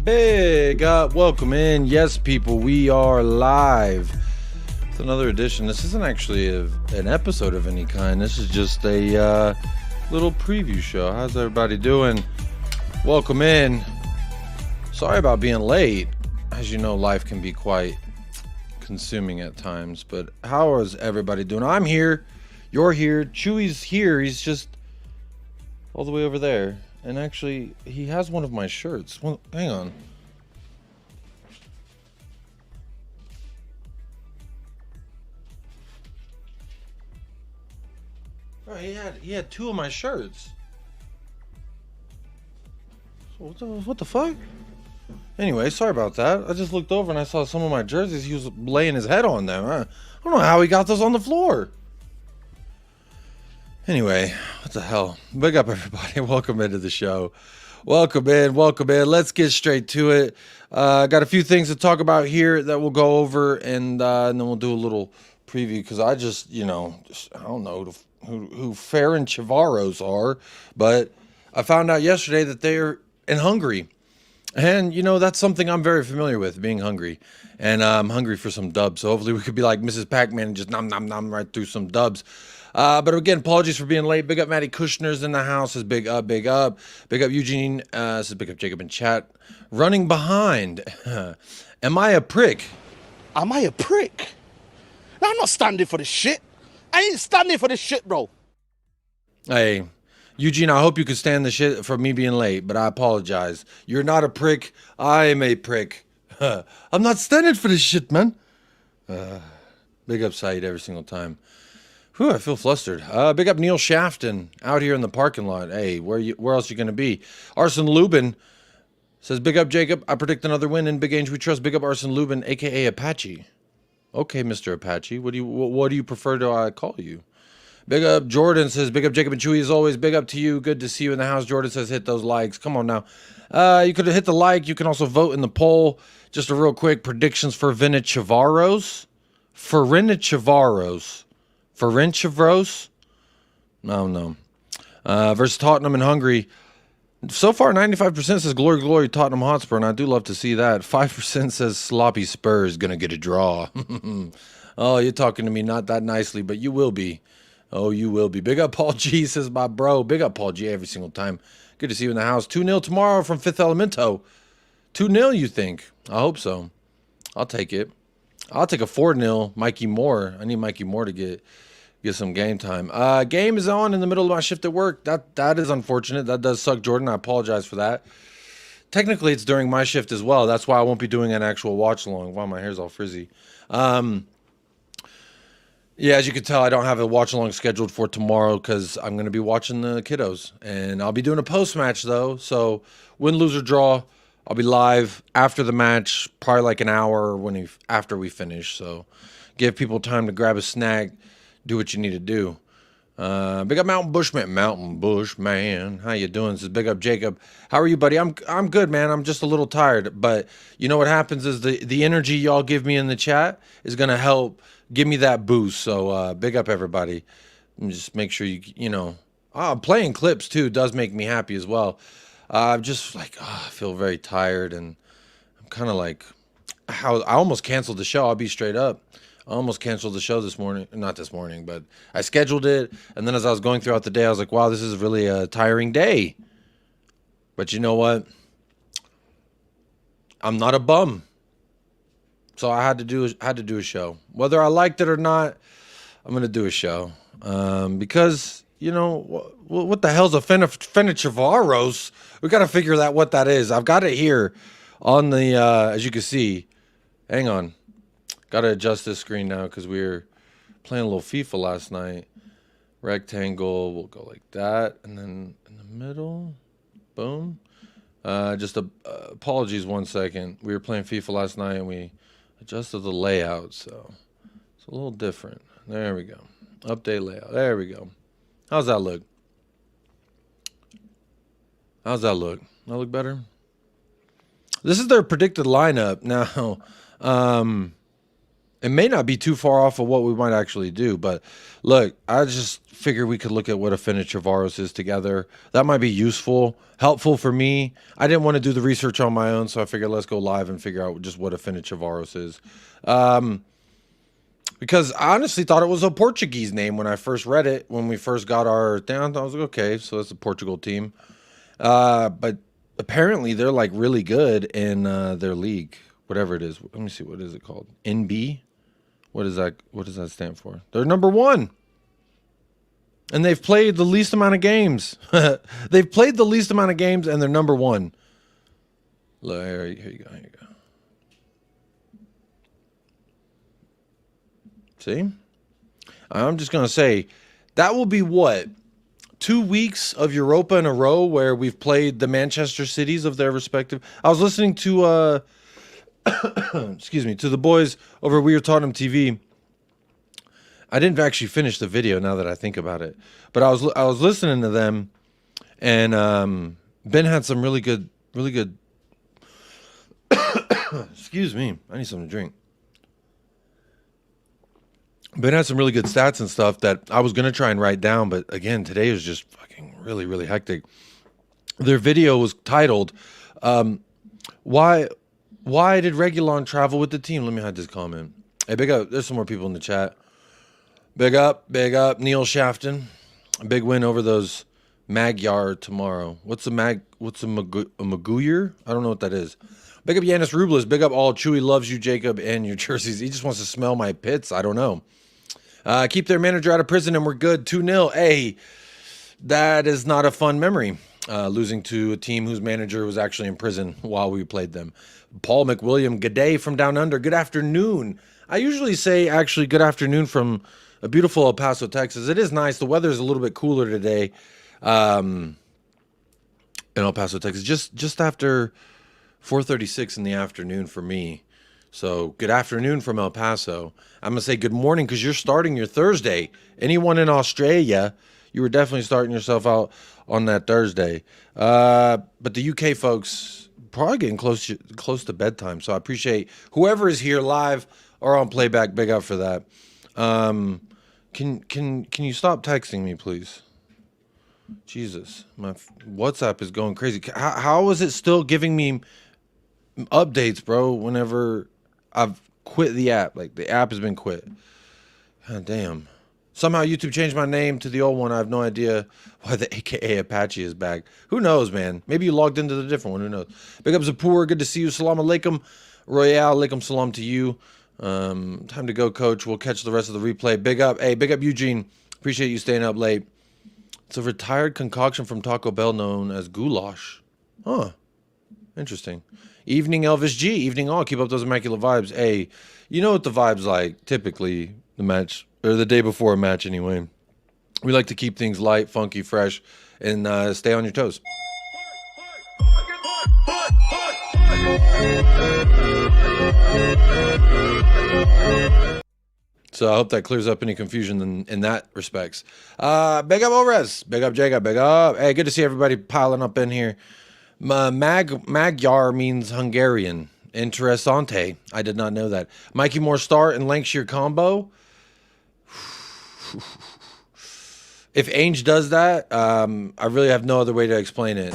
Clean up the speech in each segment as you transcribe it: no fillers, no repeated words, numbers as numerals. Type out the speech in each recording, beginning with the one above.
Big up, welcome in. Yes, people, we are live. It's another edition. This isn't actually an episode of any kind. This is just a little preview show. How's everybody doing? Welcome in. Sorry about being late. As you know, life can be quite consuming at times. But how is everybody doing? I'm here. You're here. Chewy's here. He's just all the way over there. And actually, he has one of my shirts. Well, hang on. Oh, he had two of my shirts. So what the fuck? Anyway, sorry about that. I just looked over and I saw some of my jerseys. He was laying his head on them. I don't know how he got those on the floor. Anyway, what the hell? Big up, everybody. Welcome into the show. Welcome in. Let's get straight to it. Got a few things to talk about here that we'll go over, and then we'll do a little preview, because I just, I don't know who Ferencváros are, but I found out yesterday that they're in Hungary. And, that's something I'm very familiar with, being hungry. And I'm hungry for some dubs. So hopefully we could be like Mrs. Pac-Man and just nom nom right through some dubs. But again, apologies for being late. Big up Maddie Kushner's in the house. Says big up. Big up Eugene. Says big up Jacob in chat. Running behind. Am I a prick? Am I a prick? No, I'm not standing for this shit. I ain't standing for this shit, bro. Hey, Eugene, I hope you could stand the shit for me being late, but I apologize. You're not a prick. I am a prick. I'm not standing for this shit, man. Big up Saeed every single time. Whew, I feel flustered. Big up Neil Shafton out here in the parking lot. Hey, where else you going to be? Arson Lubin says, big up Jacob. I predict another win in Big Ange We Trust. Big up Arson Lubin, a.k.a. Apache. Okay, Mr. Apache. What do you prefer to call you? Big up Jordan says, big up Jacob and Chewy as always. Big up to you. Good to see you in the house. Jordan says, hit those likes. Come on now. You could hit the like. You can also vote in the poll. Just a real quick predictions for Ferencváros. Ferencváros? No. Versus Tottenham and Hungary. So far, 95% says glory, glory, Tottenham Hotspur, and I do love to see that. 5% says sloppy Spurs gonna get a draw. Oh, you're talking to me not that nicely, but you will be. Oh, you will be. Big up Paul G, says my bro. Big up Paul G every single time. Good to see you in the house. 2-0 tomorrow from Fifth Elemento. 2-0, you think? I hope so. I'll take it. I'll take a 4-0 Mikey Moore. I need Mikey Moore to get some game time. Game is on in the middle of my shift at work. That is unfortunate. That does suck, Jordan. I apologize for that. Technically, it's during my shift as well. That's why I won't be doing an actual watch along. Wow, my hair's all frizzy. Yeah, as you can tell, I don't have a watch along scheduled for tomorrow because I'm going to be watching the kiddos. And I'll be doing a post match though. So win, lose, or draw, I'll be live after the match, probably like an hour after we finish. So give people time to grab a snack, do what you need to do. Big up Mountain Bushman. How you doing? This is big up Jacob. How are you, buddy? I'm good, man. I'm just a little tired, but you know what happens is the energy y'all give me in the chat is gonna help give me that boost. So big up everybody. And just make sure playing clips too does make me happy as well. I'm just like I feel very tired, and I'm kind of like I almost canceled the show. I'll be straight up. I almost canceled the show this morning. Not this morning, but I scheduled it. And then as I was going throughout the day, I was like, wow, this is really a tiring day. But you know what? I'm not a bum. So I had to do a show. Whether I liked it or not, I'm going to do a show. Because, what the hell's a Ferencváros? We got to figure out what that is. I've got it here on the, as you can see. Hang on. Got to adjust this screen now because we were playing a little FIFA last night. Rectangle, we'll go like that. And then in the middle, boom. Apologies 1 second. We were playing FIFA last night and we adjusted the layout. So it's a little different. There we go. Update layout. There we go. How's that look? That look better? This is their predicted lineup. Now, It may not be too far off of what we might actually do, but look, I just figured we could look at what a Ferencváros is together. That might be useful, helpful for me. I didn't want to do the research on my own, so I figured let's go live and figure out just what a Ferencváros is. Because I honestly thought it was a Portuguese name when I first read it. When we first got our down, I was like, okay, so it's a Portugal team. But apparently they're like really good in their league, whatever it is. Let me see, what is it called? NB? What is that? What does that stand for? They're number 1. And they've played the least amount of games. They've played the least amount of games, and they're number 1. Look, here you go. Here you go. See? I'm just going to say, that will be what? 2 weeks of Europa in a row where we've played the Manchester cities of their respective. I was listening to excuse me, to the boys over We Are Tottenham TV. I didn't actually finish the video now that I think about it, but I was listening to them, and Ben had some really good excuse me, I need something to drink. Ben had some really good stats and stuff that I was gonna try and write down, but again, today was just fucking really hectic. Their video was titled Why did Regulon travel with the team? Let me hide this comment. Hey, big up. There's some more people in the chat. Big up. Neil Shafton. A big win over those Magyar tomorrow. What's a Maguire? I don't know what that is. Big up Yanis Rubles. Big up all. Chewy loves you, Jacob, and your jerseys. He just wants to smell my pits. I don't know. Keep their manager out of prison and we're good. 2-0. Hey, that is not a fun memory. Losing to a team whose manager was actually in prison while we played them. Paul McWilliam, good day from down under. Good afternoon. I usually say actually good afternoon from a beautiful El Paso, Texas. It is nice. The weather is a little bit cooler today in El Paso, Texas. Just after 4:36 in the afternoon for me. So good afternoon from El Paso. I'm going to say good morning because you're starting your Thursday. Anyone in Australia, you were definitely starting yourself out on that Thursday. But the UK folks probably getting close to bedtime. So I appreciate whoever is here live or on playback. Big up for that. Can you stop texting me, please? Jesus, my WhatsApp is going crazy. How is it still giving me updates, bro? Whenever I've quit the app, like the app has been quit. God damn. Somehow YouTube changed my name to the old one. I have no idea why the AKA Apache is back. Who knows, man? Maybe you logged into the different one. Who knows? Big up Zapur. Good to see you. Salam alaikum. Royale. Alaikum salam to you. Time to go, coach. We'll catch the rest of the replay. Big up. Hey, big up Eugene. Appreciate you staying up late. It's a retired concoction from Taco Bell known as goulash. Huh. Interesting. Evening Elvis G. Evening all. Keep up those immaculate vibes. Hey, you know what the vibe's like typically the match. Or the day before a match, anyway. We like to keep things light, funky, fresh, and stay on your toes. So I hope that clears up any confusion in that respects. Big up Orez. Big up Jacob. Big up. Hey, good to see everybody piling up in here. Magyar means Hungarian. Interessante. I did not know that. Mikey Moore start and Lancashire combo. If Ange does that, I really have no other way to explain it.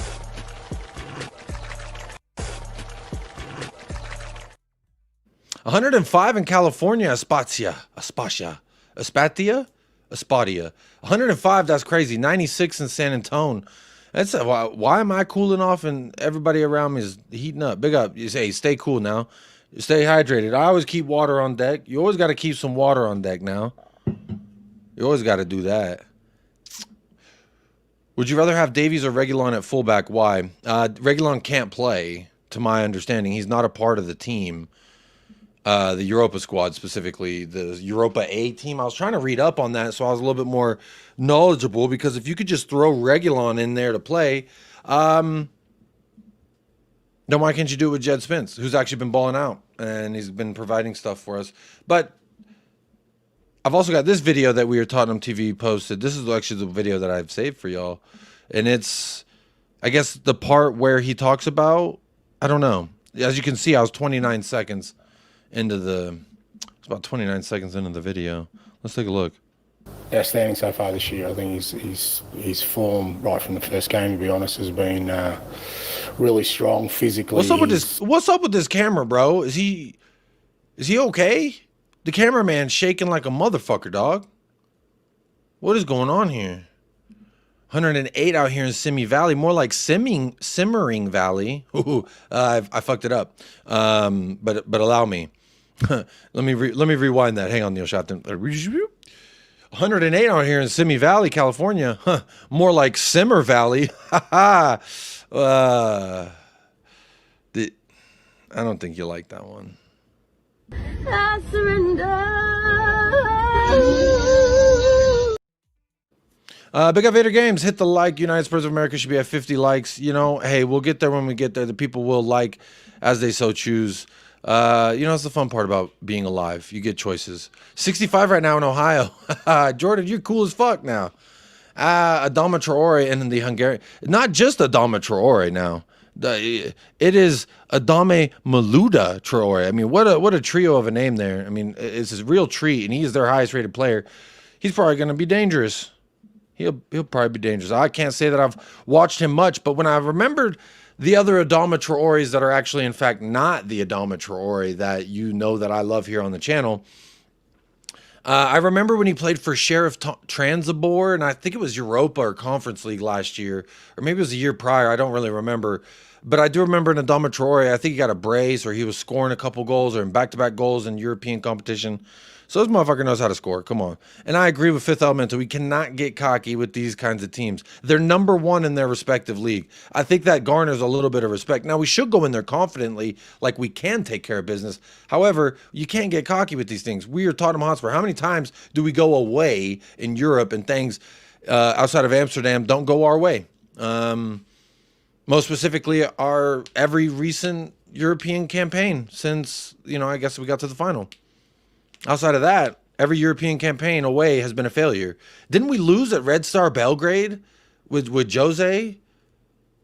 $105 in California, Espatia. 105, that's crazy. 96 in San Antonio. That's why am I cooling off and everybody around me is heating up? Big up. You say, stay cool now. Stay hydrated. I always keep water on deck. You always got to keep some water on deck now. You always got to do that. Would you rather have Davies or Regulon at fullback? Why? Regulon can't play, to my understanding. He's not a part of the team. The Europa squad, specifically the Europa A team. I was trying to read up on that, so I was a little bit more knowledgeable, because if you could just throw Regulon in there to play, then why can't you do it with Jed Spence, who's actually been balling out and he's been providing stuff for us? But I've also got this video that We Are Tottenham TV posted. This is actually the video that I've saved for y'all, and it's, I guess, the part where he talks about, I don't know. As you can see, I was 29 seconds into the It's about 29 seconds into the video. Let's take a look. Outstanding so far this year. I think his form right from the first game, to be honest, has been really strong physically. What's up with this camera, bro? Is he okay? The cameraman's shaking like a motherfucker, dog. What is going on here? 108 out here in Simi Valley, more like Simmering Valley. Ooh, I fucked it up. But allow me. let me rewind that. Hang on, Neil Shopton. 108 out here in Simi Valley, California. Huh, more like Simmer Valley. I don't think you like that one. I surrender. Big Up Vader Games, hit the like. United Spurs of America should be at 50 likes. You know, hey, we'll get there when we get there. The people will like as they so choose. You know, it's the fun part about being alive. You get choices. 65 right now in Ohio. Jordan, you're cool as fuck now. Adama Traore and the Hungarian. Not just Adama Traore now. It is Adame Maluda Traore. I mean, what a trio of a name there. I mean, it's his real treat, and he's their highest rated player. He's probably going to be dangerous. He'll probably be dangerous. I can't say that I've watched him much, but when I remembered the other Adama Traores that are actually, in fact, not the Adama Traore that you know that I love here on the channel, I remember when he played for Sheriff Transobor, and I think it was Europa or Conference League last year, or maybe it was a year prior. I don't really remember. But I do remember in Adama Traore, I think he got a brace, or he was scoring a couple goals, or in back-to-back goals in European competition. So this motherfucker knows how to score. Come on. And I agree with Fifth Elemental. We cannot get cocky with these kinds of teams. They're number one in their respective league. I think that garners a little bit of respect. Now, we should go in there confidently, like we can take care of business. However, you can't get cocky with these things. We are Tottenham Hotspur. How many times do we go away in Europe and things outside of Amsterdam don't go our way? Most specifically, every recent European campaign since, you know, I guess we got to the final. Outside of that, every European campaign away has been a failure. Didn't we lose at Red Star Belgrade with Jose?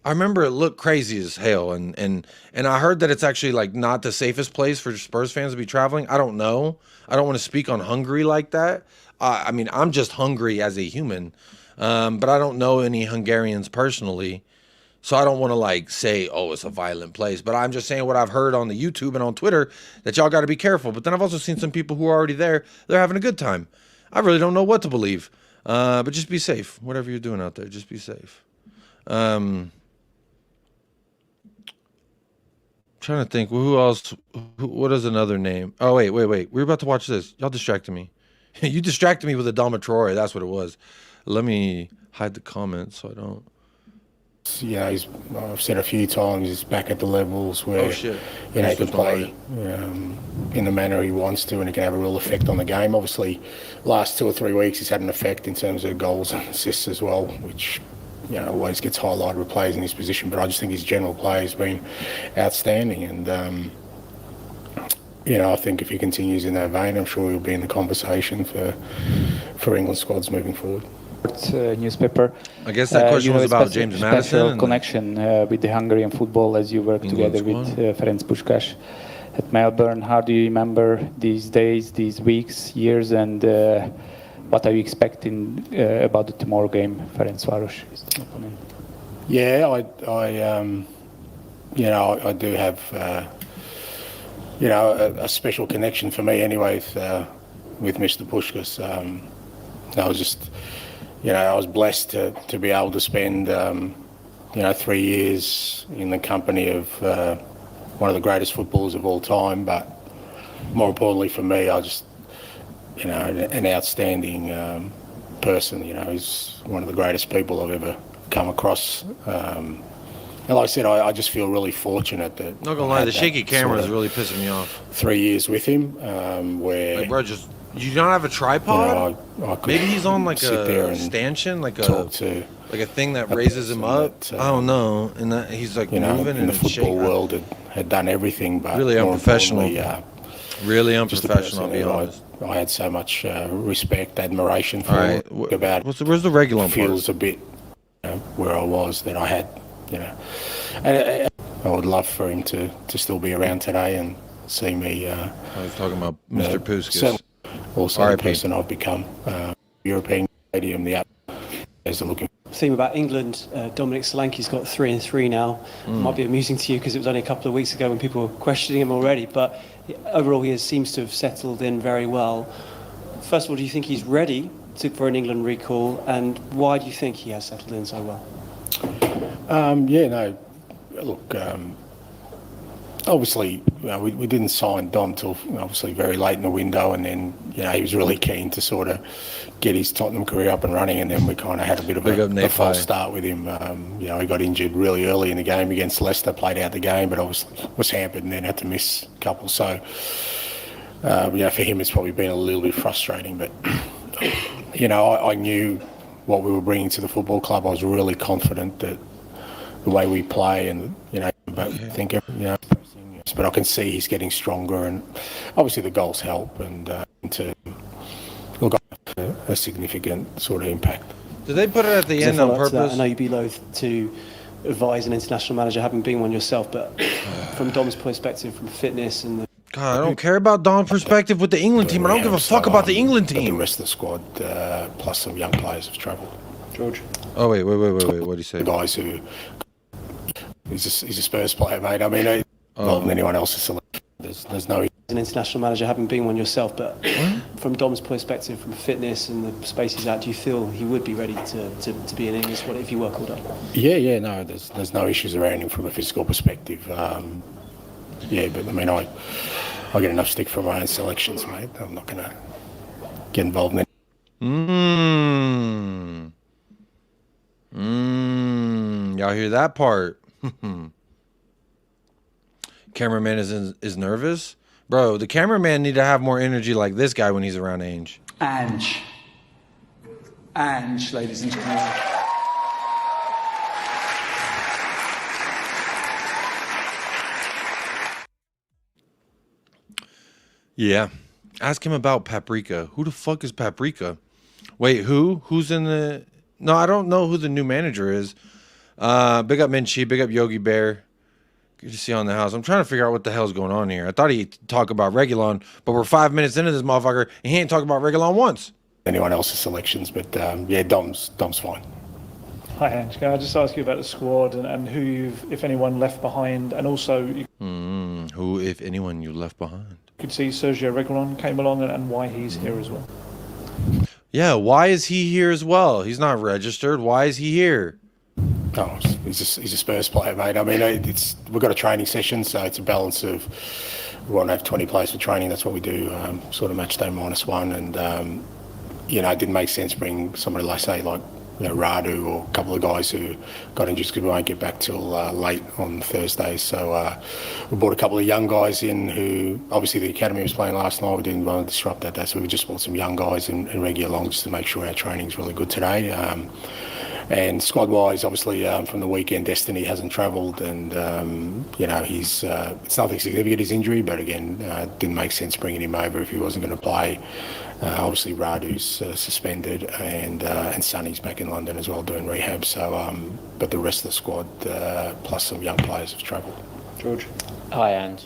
I remember it looked crazy as hell, and I heard that it's actually like not the safest place for Spurs fans to be traveling. I don't know. I don't want to speak on Hungary like that. I mean, I'm just hungry as a human, but I don't know any Hungarians personally. So I don't want to like say, oh, it's a violent place, but I'm just saying what I've heard on the YouTube and on Twitter that y'all got to be careful. But then I've also seen some people who are already there. They're having a good time. I really don't know what to believe, but just be safe. Whatever you're doing out there, just be safe. Trying to think who else, what is another name? Oh, wait. We're about to watch this. Y'all distracted me. You distracted me with Adama Traore. That's what it was. Let me hide the comments so I don't. Yeah, I've said a few times, he's back at the levels where you know, he can play in the manner he wants to, and he can have a real effect on the game. Obviously, last 2 or 3 weeks he's had an effect in terms of goals and assists as well, which, you know, always gets highlighted with players in his position. But I just think his general play has been outstanding, and you know, I think if he continues in that vein, I'm sure he'll be in the conversation for England squads moving forward. Newspaper. I guess that question was about James Madison. Special connection with the Hungarian football as you work together with Ferenc Puskás at Melbourne. How do you remember these days, these weeks, years, and what are you expecting about the tomorrow game, Ferencváros? Yeah, you know, I do have you know, a special connection for me anyway with Mr. Puskás. I was just, you know, I was blessed to be able to spend, you know, 3 years in the company of one of the greatest footballers of all time. But more importantly for me, I just, you know, an outstanding person. You know, he's one of the greatest people I've ever come across. And like I said, I just feel really fortunate that. Not gonna lie, the shaky camera is really pissing me off. 3 years with him, where. Like, bro, just. You don't have a tripod? You know, maybe he's on like a stanchion, like a thing that raises him up. I don't know, and that he's like, you know, moving in the football world had done everything, but really unprofessional. Really unprofessional. I'll be honest. I had so much respect, admiration for. Right. About where's the regular feels a bit, you know, where I was that I had, you know, and I would love for him to still be around today and see me. I was talking about Mr. Puskas. Certainly also RIP. the person I've become. European stadium, the app as they're looking. Theme about England, Dominic Solanke's got 3 and 3 now. Might be amusing to you because it was only a couple of weeks ago when people were questioning him already, but overall he seems to have settled in very well. First of all, do you think he's ready for an England recall, and why do you think he has settled in so well? Look, obviously, we didn't sign Dom till obviously very late in the window, and then he was really keen to sort of get his Tottenham career up and running, and then we kind of had a bit of a false start with him. He got injured really early in the game against Leicester, played out the game, but obviously was hampered and then had to miss a couple. So, for him, it's probably been a little bit frustrating, but I knew what we were bringing to the football club. I was really confident that the way we play and but I can see he's getting stronger, and obviously the goals help, and to look a significant sort of impact. Did they put it at the end on purpose? I know you'd be loath to advise an international manager, having been one yourself, but from Dom's perspective, from fitness and the... God, I don't care about Dom's perspective with the England team. I don't give a fuck about the England team. The rest of the squad, plus some young players, have travelled. George. Oh wait. What do you say? The guys who he's a Spurs player, mate. I mean, not than anyone else's selection. There's no. An international manager, having been one yourself, but from Dom's perspective, from fitness and the space he's at, do you feel he would be ready to be in English squad if you were called up? No, there's no issues around him from a physical perspective. But I mean, I get enough stick from my own selections, mate. I'm not going to get involved in it. Y'all hear that part? Cameraman is nervous. Bro, the cameraman need to have more energy like this guy when he's around Ange. Ange, ladies and gentlemen. Yeah. Ask him about Paprika. Who the fuck is Paprika? Wait, who? Who's in the... No, I don't know who the new manager is. Big up Minchi, big up Yogi Bear. Good to see you on the house. I'm trying to figure out what the hell's going on here. I thought he'd talk about Reguilon, but we're 5 minutes into this motherfucker, and he ain't talking about Reguilon once. Anyone else's selections, but Dom's fine. Hi, Ange. Can I just ask you about the squad and who you've, if anyone, left behind, and also who, if anyone, you left behind? You could see Sergio Reguilon came along and why he's here as well. Yeah, why is he here as well? He's not registered. Why is he here? No, he's a Spurs player, mate. I mean, we've got a training session, so it's a balance of we want to have 20 players for training. That's what we do, sort of match day -1. And, it didn't make sense bring somebody like, say, Radu or a couple of guys who got injured because we won't get back till late on Thursday. So we brought a couple of young guys in who, obviously the academy was playing last night. We didn't want to disrupt that day, so we just brought some young guys and regular along just to make sure our training's really good today. And squad-wise, obviously, from the weekend, Destiny hasn't travelled, and he's it's nothing significant, his injury, but again, didn't make sense bringing him over if he wasn't going to play. Obviously, Radu's suspended, and Sonny's back in London as well doing rehab. So, but the rest of the squad, plus some young players, have travelled. George. Hi, Ange.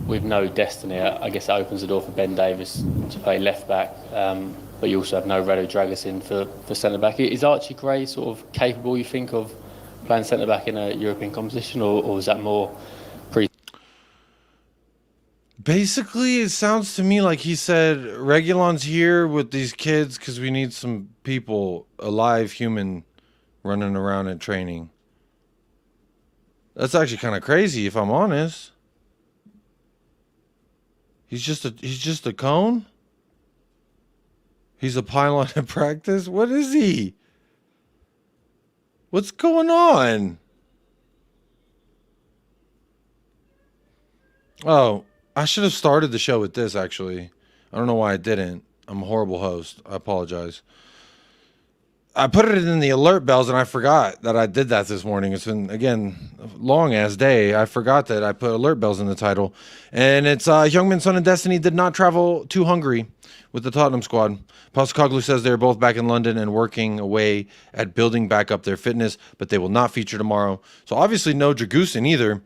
With no Destiny, I guess it opens the door for Ben Davies to play left back. But you also have no Radu Dragusin for centre back. Is Archie Gray sort of capable, you think, of playing centre back in a European competition, or is that more pre? Basically, it sounds to me like he said Reguilon's here with these kids because we need some people, alive human, running around and training. That's actually kind of crazy, if I'm honest. He's just a cone. He's a pylon in practice? What is he? What's going on? Oh, I should have started the show with this, actually. I don't know why I didn't. I'm a horrible host. I apologize. I put it in the alert bells, and I forgot that I did that this morning. It's been, again, a long-ass day. I forgot that I put alert bells in the title. And it's Heung-min Son and Destiny did not travel to Hungary with the Tottenham squad. Postecoglou says they're both back in London and working away at building back up their fitness, but they will not feature tomorrow. So obviously no Dragusin either.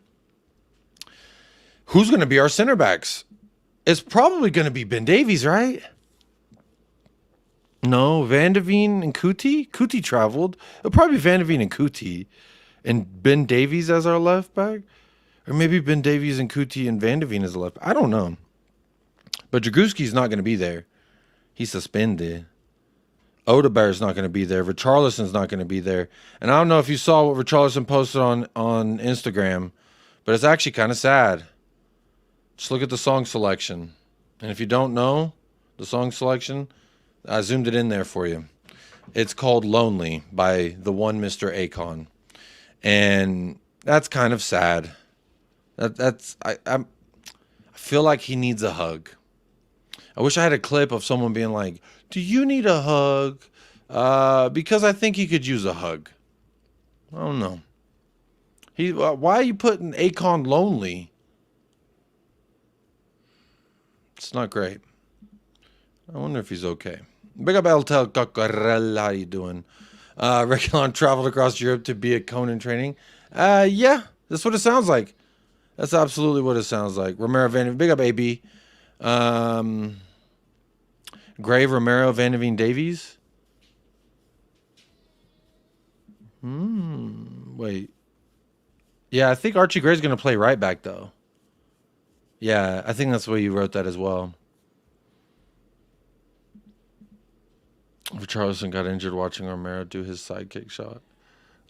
Who's going to be our center backs? It's probably going to be Ben Davies, right? No, Van de Veen and Kuti? Kuti traveled. It'll probably be Van de Veen and Kuti. And Ben Davies as our left back? Or maybe Ben Davies and Kuti and Van de Veen as a left back. I don't know. But Dragowski's not going to be there. He's suspended. Odegaard's not going to be there. Richarlison's not going to be there. And I don't know if you saw what Richarlison posted on Instagram, but it's actually kind of sad. Just look at the song selection. And if you don't know the song selection, I zoomed it in there for you. It's called Lonely by the one Mr. Akon. And that's kind of sad. I feel like he needs a hug. I wish I had a clip of someone being like, do you need a hug? Because I think he could use a hug. I don't know. Why are you putting Akon Lonely? It's not great. I wonder if he's okay. Big up Eltel Coccarella. How you doing? Regulon traveled across Europe to be at Conan training. Yeah, that's what it sounds like. That's absolutely what it sounds like. Romero Van, big up AB. Grave Romero Van de Veen Davies. Wait. Yeah, I think Archie Gray's going to play right back, though. Yeah, I think that's why you wrote that as well. Richarlison got injured watching Romero do his sidekick shot.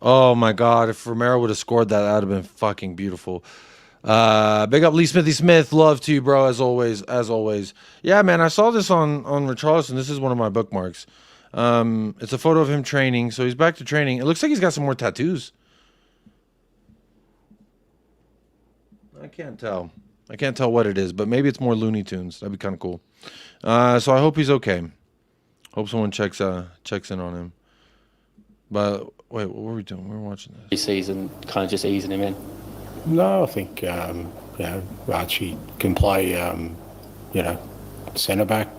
Oh, my God. If Romero would have scored that, that would have been fucking beautiful. Big up Lee Smithy Smith. Love to you, bro, as always. As always. Yeah, man, I saw this on Richarlison. This is one of my bookmarks. It's a photo of him training. So he's back to training. It looks like he's got some more tattoos. I can't tell. I can't tell what it is, but maybe it's more Looney Tunes. That'd be kind of cool. So I hope he's okay. Hope someone checks in on him. But wait, what were we doing? We were watching this. This season, kind of just easing him in. No, I think Archie can play, centre back.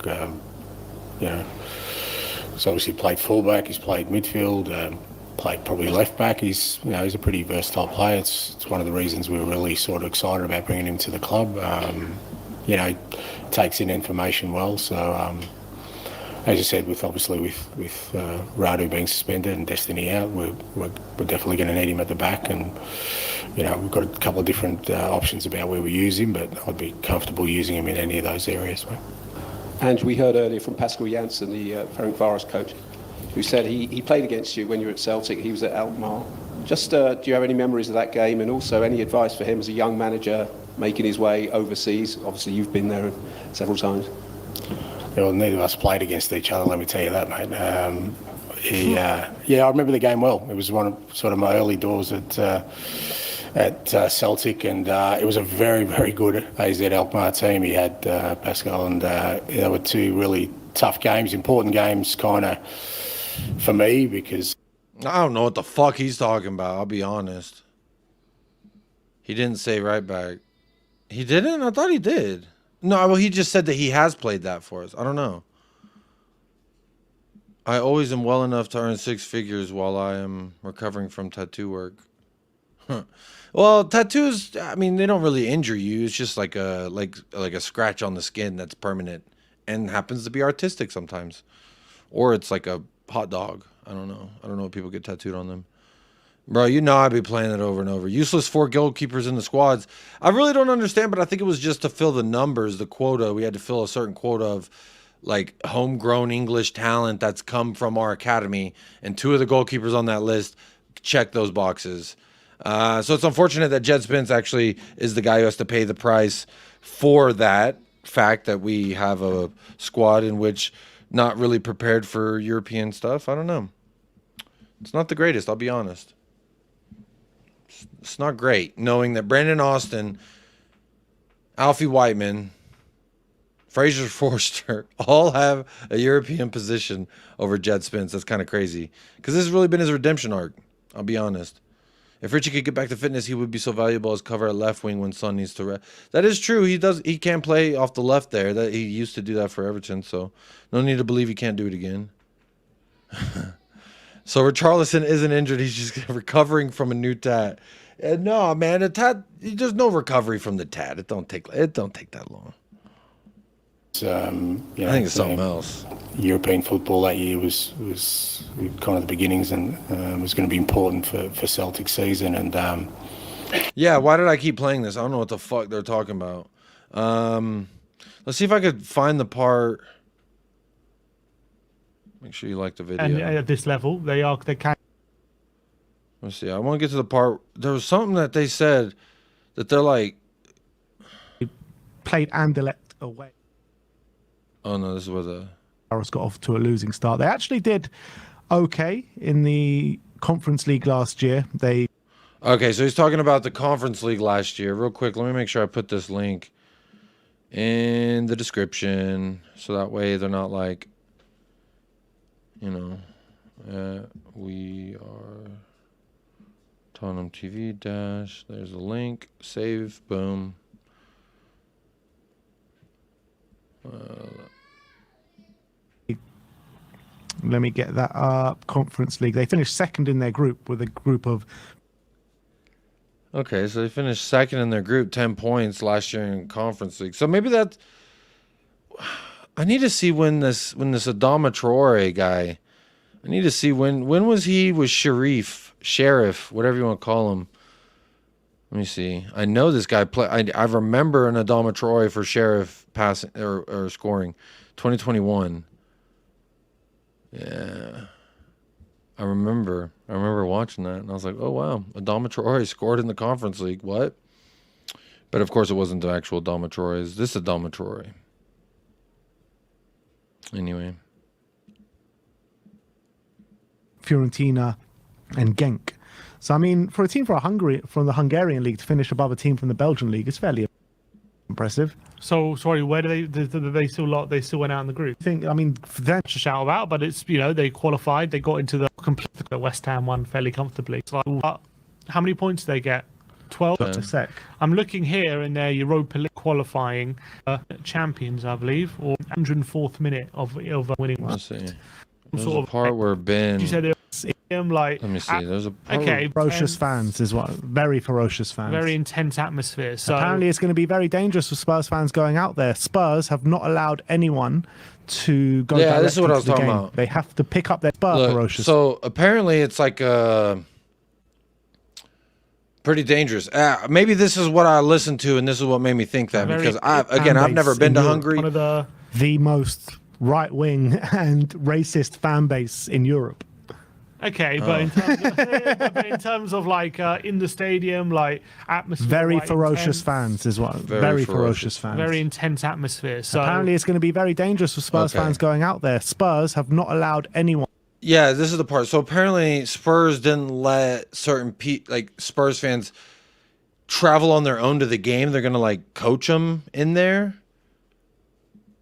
He's obviously played fullback. He's played midfield. Played probably left back. He's a pretty versatile player. It's one of the reasons we were really sort of excited about bringing him to the club. He takes in information well. So as you said, with Radu being suspended and Destiny out, we're definitely going to need him at the back. And we've got a couple of different options about where we use him, but I'd be comfortable using him in any of those areas. Ange, we heard earlier from Pascal Janssen, the Ferencváros coach, who said he played against you when you were at Celtic. He was at Alkmaar. Just do you have any memories of that game, and also any advice for him as a young manager making his way overseas? Obviously, you've been there several times. Well, neither of us played against each other, let me tell you that, mate. I remember the game well. It was one of sort of my early doors at Celtic, and it was a very, very good AZ Alkmaar team. He had Pascal, and they were two really tough games, important games, kind of, for me, because I don't know what the fuck he's talking about, I'll be honest. He didn't say right back. He didn't? I thought he did. No, well, he just said that he has played that for us. I don't know. I always am well enough to earn 6 figures while I am recovering from tattoo work. Well, tattoos, I mean, they don't really injure you. It's just like a scratch on the skin that's permanent and happens to be artistic sometimes. Or it's like a hot dog. I don't know. I don't know what people get tattooed on them. Bro, I'd be playing it over and over. Useless 4 goalkeepers in the squads. I really don't understand, but I think it was just to fill the numbers, the quota. We had to fill a certain quota of like homegrown English talent that's come from our academy, and 2 of the goalkeepers on that list check those boxes. So it's unfortunate that Jed Spence actually is the guy who has to pay the price for that fact that we have a squad in which not really prepared for European stuff. I don't know. It's not the greatest, I'll be honest. It's not great knowing that Brandon Austin, Alfie Whiteman, Fraser Forster all have a European position over Jed Spence. That's kind of crazy because this has really been his redemption arc. I'll be honest. If Richie could get back to fitness, he would be so valuable as cover at left wing when Son needs to rest. That is true. He can play off the left there. That he used to do that for Everton, so no need to believe he can't do it again. So Richarlison isn't injured. He's just recovering from a new tat. No, man, a tat. There's no recovery from the tat. It don't take that long. You know, I think it's something else. European football that year was kind of the beginnings, and was going to be important for Celtic season. And yeah, why did I keep playing this? I don't know what the fuck they're talking about. Let's see if I could find the part. Make sure you like the video. And at this level, they can. Let's see. I want to get to the part. There was something that they said that they're like. Played Anderlecht away. Oh no, this is where the. Got off to a losing start. They actually did okay in the Conference League last year. Okay, so he's talking about the Conference League last year. Real quick, let me make sure I put this link in the description so that way they're not like, you know, we are Tottenham TV dash. There's a link. Save. Boom. Let me get that up. Conference League. They finished second in their group with a group of. Okay, so they finished second in their group, 10 points last year in Conference League. So maybe that. I need to see when this Adama Traore guy. I need to see when was he with Sheriff, whatever you want to call him. Let me see. I know this guy play. I remember an Adama Traore for Sheriff passing or scoring, 2021. Yeah, I remember watching that, and I was like, oh wow, Adama Traore scored in the Conference League. What? But of course, it wasn't the actual Adama Traore. Is this Adama Traore? Anyway. Fiorentina and Genk. So I mean, for a team from the Hungarian league to finish above a team from the Belgian league, it's fairly impressive. So sorry, where do they still went out in the group? I mean, for them to shout about, but it's, you know, they qualified, they got into the West Ham one fairly comfortably. It's like, how many points did they get? 12. a sec. I'm looking here in their Europa League qualifying champions, I believe, or 104th minute of winning. Let's see. There's a part where Ben. You said like. Let me see. There's a part ferocious fans is what. Very ferocious fans. Very intense atmosphere. So apparently, it's going to be very dangerous for Spurs fans going out there. Spurs have not allowed anyone to go. Yeah, this is what I was talking about. They have to pick up their ferocious. So apparently, it's like pretty dangerous. Maybe this is what I listened to, and this is what made me think that, because I've never been to Hungary. One of the most right-wing and racist fan base in Europe. Okay, but in terms of like in the stadium, like atmosphere, very ferocious fans is what. Very ferocious fans. Very intense atmosphere. So apparently, it's going to be very dangerous for Spurs fans going out there. Spurs have not allowed anyone. Yeah, this is the part. So apparently, Spurs didn't let certain Spurs fans travel on their own to the game. They're going to like coach them in there.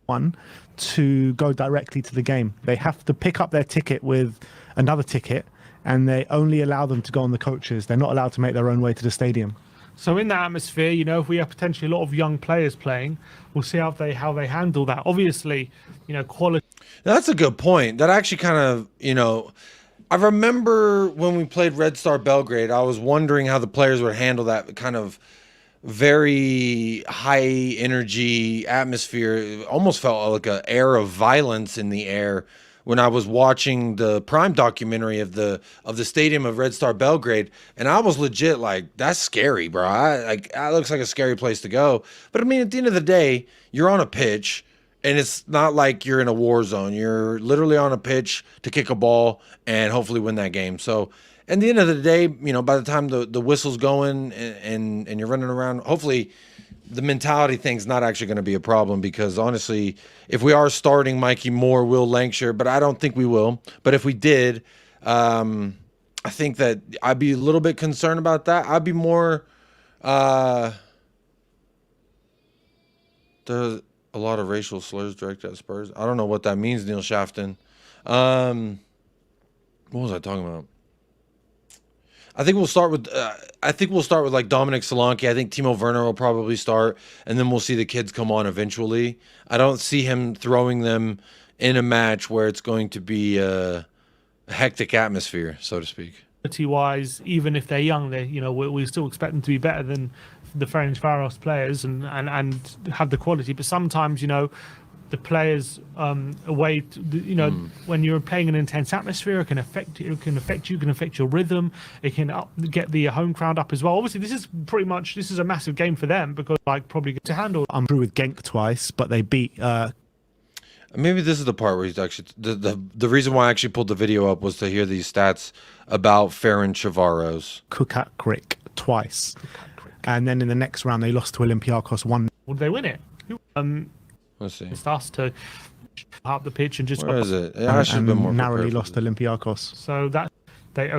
One to go directly to the game. They have to pick up their ticket with another ticket, and they only allow them to go on the coaches. They're not allowed to make their own way to the stadium. So in that atmosphere, you know, if we have potentially a lot of young players playing, we'll see how they handle that. Obviously, you know, quality. That's a good point. That actually kind of, you know, I remember when we played Red Star Belgrade, I was wondering how the players would handle that kind of very high energy atmosphere. It almost felt like an air of violence in the air when I was watching the Prime documentary of the stadium of Red Star Belgrade, and I was legit like, that's scary, bro. That looks like a scary place to go. But I mean, at the end of the day, you're on a pitch, and it's not like you're in a war zone. You're literally on a pitch to kick a ball and hopefully win that game. So at the end of the day, you know, by the time the whistle's going and you're running around, hopefully the mentality thing's not actually going to be a problem, because honestly, if we are starting Mikey Moore, Will Lancashire, but I don't think we will. But if we did, I think that I'd be a little bit concerned about that. I'd be more there's a lot of racial slurs directed at Spurs. I don't know what that means, Neil Shafton. What was I talking about? I think we'll start with like Dominic Solanke. I think Timo Werner will probably start, and then we'll see the kids come on eventually. I don't see him throwing them in a match where it's going to be a hectic atmosphere, so to speak. quality-wise, even if they're young, we still expect them to be better than the Ferencváros players and have the quality. But sometimes, the players away, when you're playing an intense atmosphere, it can affect you, it can affect your rhythm. It can get the home crowd up as well. Obviously, this is a massive game for them because probably to handle. I'm through with Genk twice, but they beat. Maybe this is the part where he's actually the reason why I actually pulled the video up was to hear these stats about Ferencváros. Kukakrik twice, and then in the next round they lost to Olympiacos 1. Would they win it? Let's see. It's us to up the pitch and just. Where is it? Yeah, I should have been more narrowly lost to Olympiacos. So that they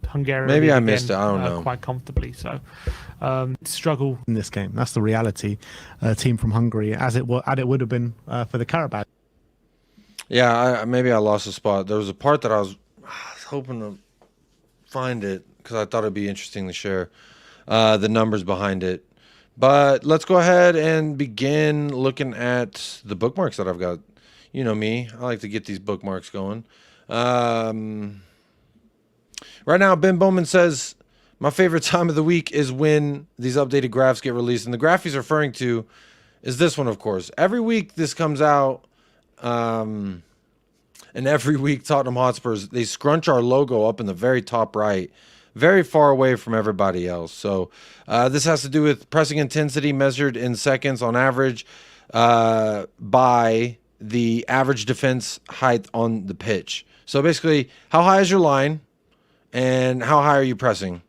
Hungary. Maybe I missed it. I don't know. Quite comfortably. So struggle in this game. That's the reality. Team from Hungary, as it would have been for the Carabao. Yeah, maybe I lost a spot. There was a part that I was hoping to find it because I thought it'd be interesting to share the numbers behind it. But let's go ahead and begin looking at the bookmarks that I've got. You know me. I like to get these bookmarks going. Right now, Ben Bowman says, my favorite time of the week is when these updated graphs get released. And the graph he's referring to is this one, of course. Every week this comes out. And every week Tottenham Hotspurs, they scrunch our logo up in the very top right, very far away from everybody else. So this has to do with pressing intensity measured in seconds on average by the average defense height on the pitch. So basically, how high is your line and how high are you pressing?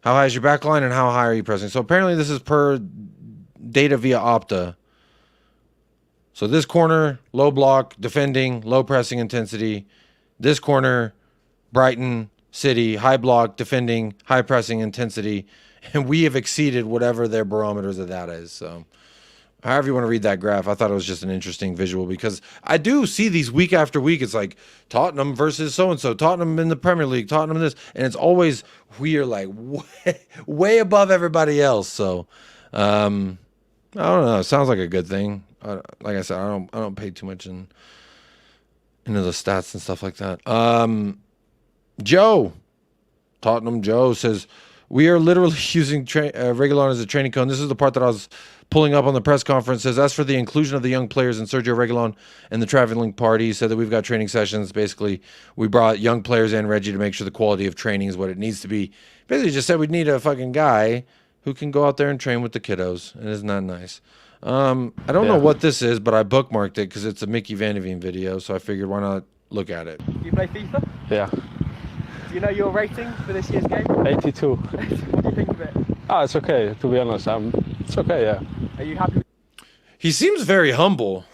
How high is your back line and how high are you pressing? So apparently this is per data via Opta. So this corner, low block, defending, low pressing intensity. This corner, Brighton, City, high block, defending, high pressing intensity. And we have exceeded whatever their barometers of that is. So however you want to read that graph, I thought it was just an interesting visual because I do see these week after week. It's like Tottenham versus so-and-so, Tottenham in the Premier League, Tottenham this. And it's always we are like way above everybody else. So I don't know. It sounds like a good thing. Like I said, I don't pay too much into the stats and stuff like that. Joe, Tottenham Joe says, we are literally using Reguilon as a training cone. This is the part that I was pulling up on the press conference. Says, as for the inclusion of the young players and Sergio Reguilon and the traveling party, he said that we've got training sessions. Basically, we brought young players and Reggie to make sure the quality of training is what it needs to be. Basically, just said we'd need a fucking guy who can go out there and train with the kiddos. And isn't that nice? I don't know what this is, but I bookmarked it because it's a Mickey Van de Veen video, so I figured why not look at it. Do you play FIFA? Yeah. Do you know your rating for this year's game? 82. What do you think of it? Ah, it's okay, to be honest. It's okay, yeah. Are you happy? He seems very humble.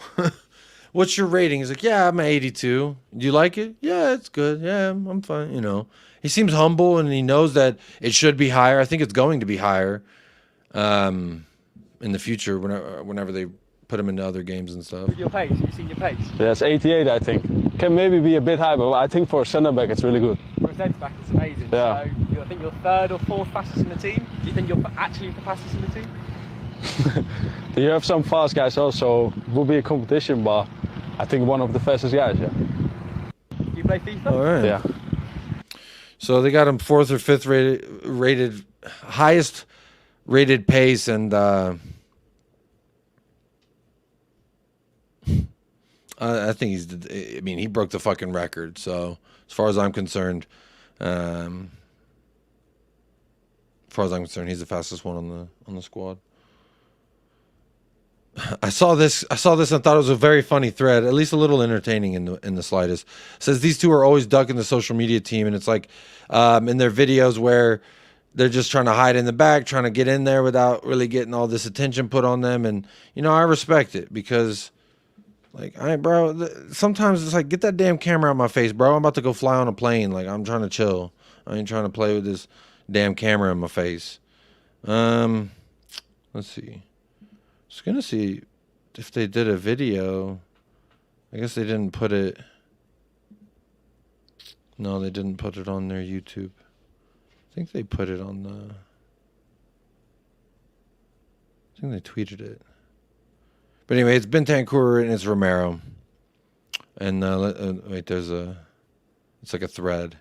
What's your rating? He's like, yeah, I'm at 82. Do you like it? Yeah, it's good. Yeah, I'm fine, you know. He seems humble, and he knows that it should be higher. I think it's going to be higher. In the future, whenever they put him into other games and stuff. Your pace, you've seen your pace? Yeah, it's 88, I think. Can maybe be a bit high, but I think for a centre-back, it's really good. For a centre-back, it's amazing. Yeah. So, I think you're third or fourth fastest in the team. Do you think you're actually the fastest in the team? You have some fast guys also. It will be a competition, but I think one of the fastest guys, yeah. Do you play FIFA? All right. Yeah. So they got him fourth or fifth rated highest rated pace, and I think he broke the fucking record. So as far as I'm concerned, he's the fastest one on the squad. I saw this and thought it was a very funny thread, at least a little entertaining in the slightest. It says these two are always ducking the social media team, and it's like in their videos where they're just trying to hide in the back, trying to get in there without really getting all this attention put on them. And, you know, I respect it because, like, sometimes it's like, get that damn camera out of my face, bro. I'm about to go fly on a plane. Like, I'm trying to chill. I ain't trying to play with this damn camera in my face. Let's see. I was going to see if they did a video. I guess they didn't put it. No, they didn't put it on their YouTube. I think they put it on the... I think they tweeted it. But anyway, it's Bentancur and it's Romero. And wait, it's like a thread.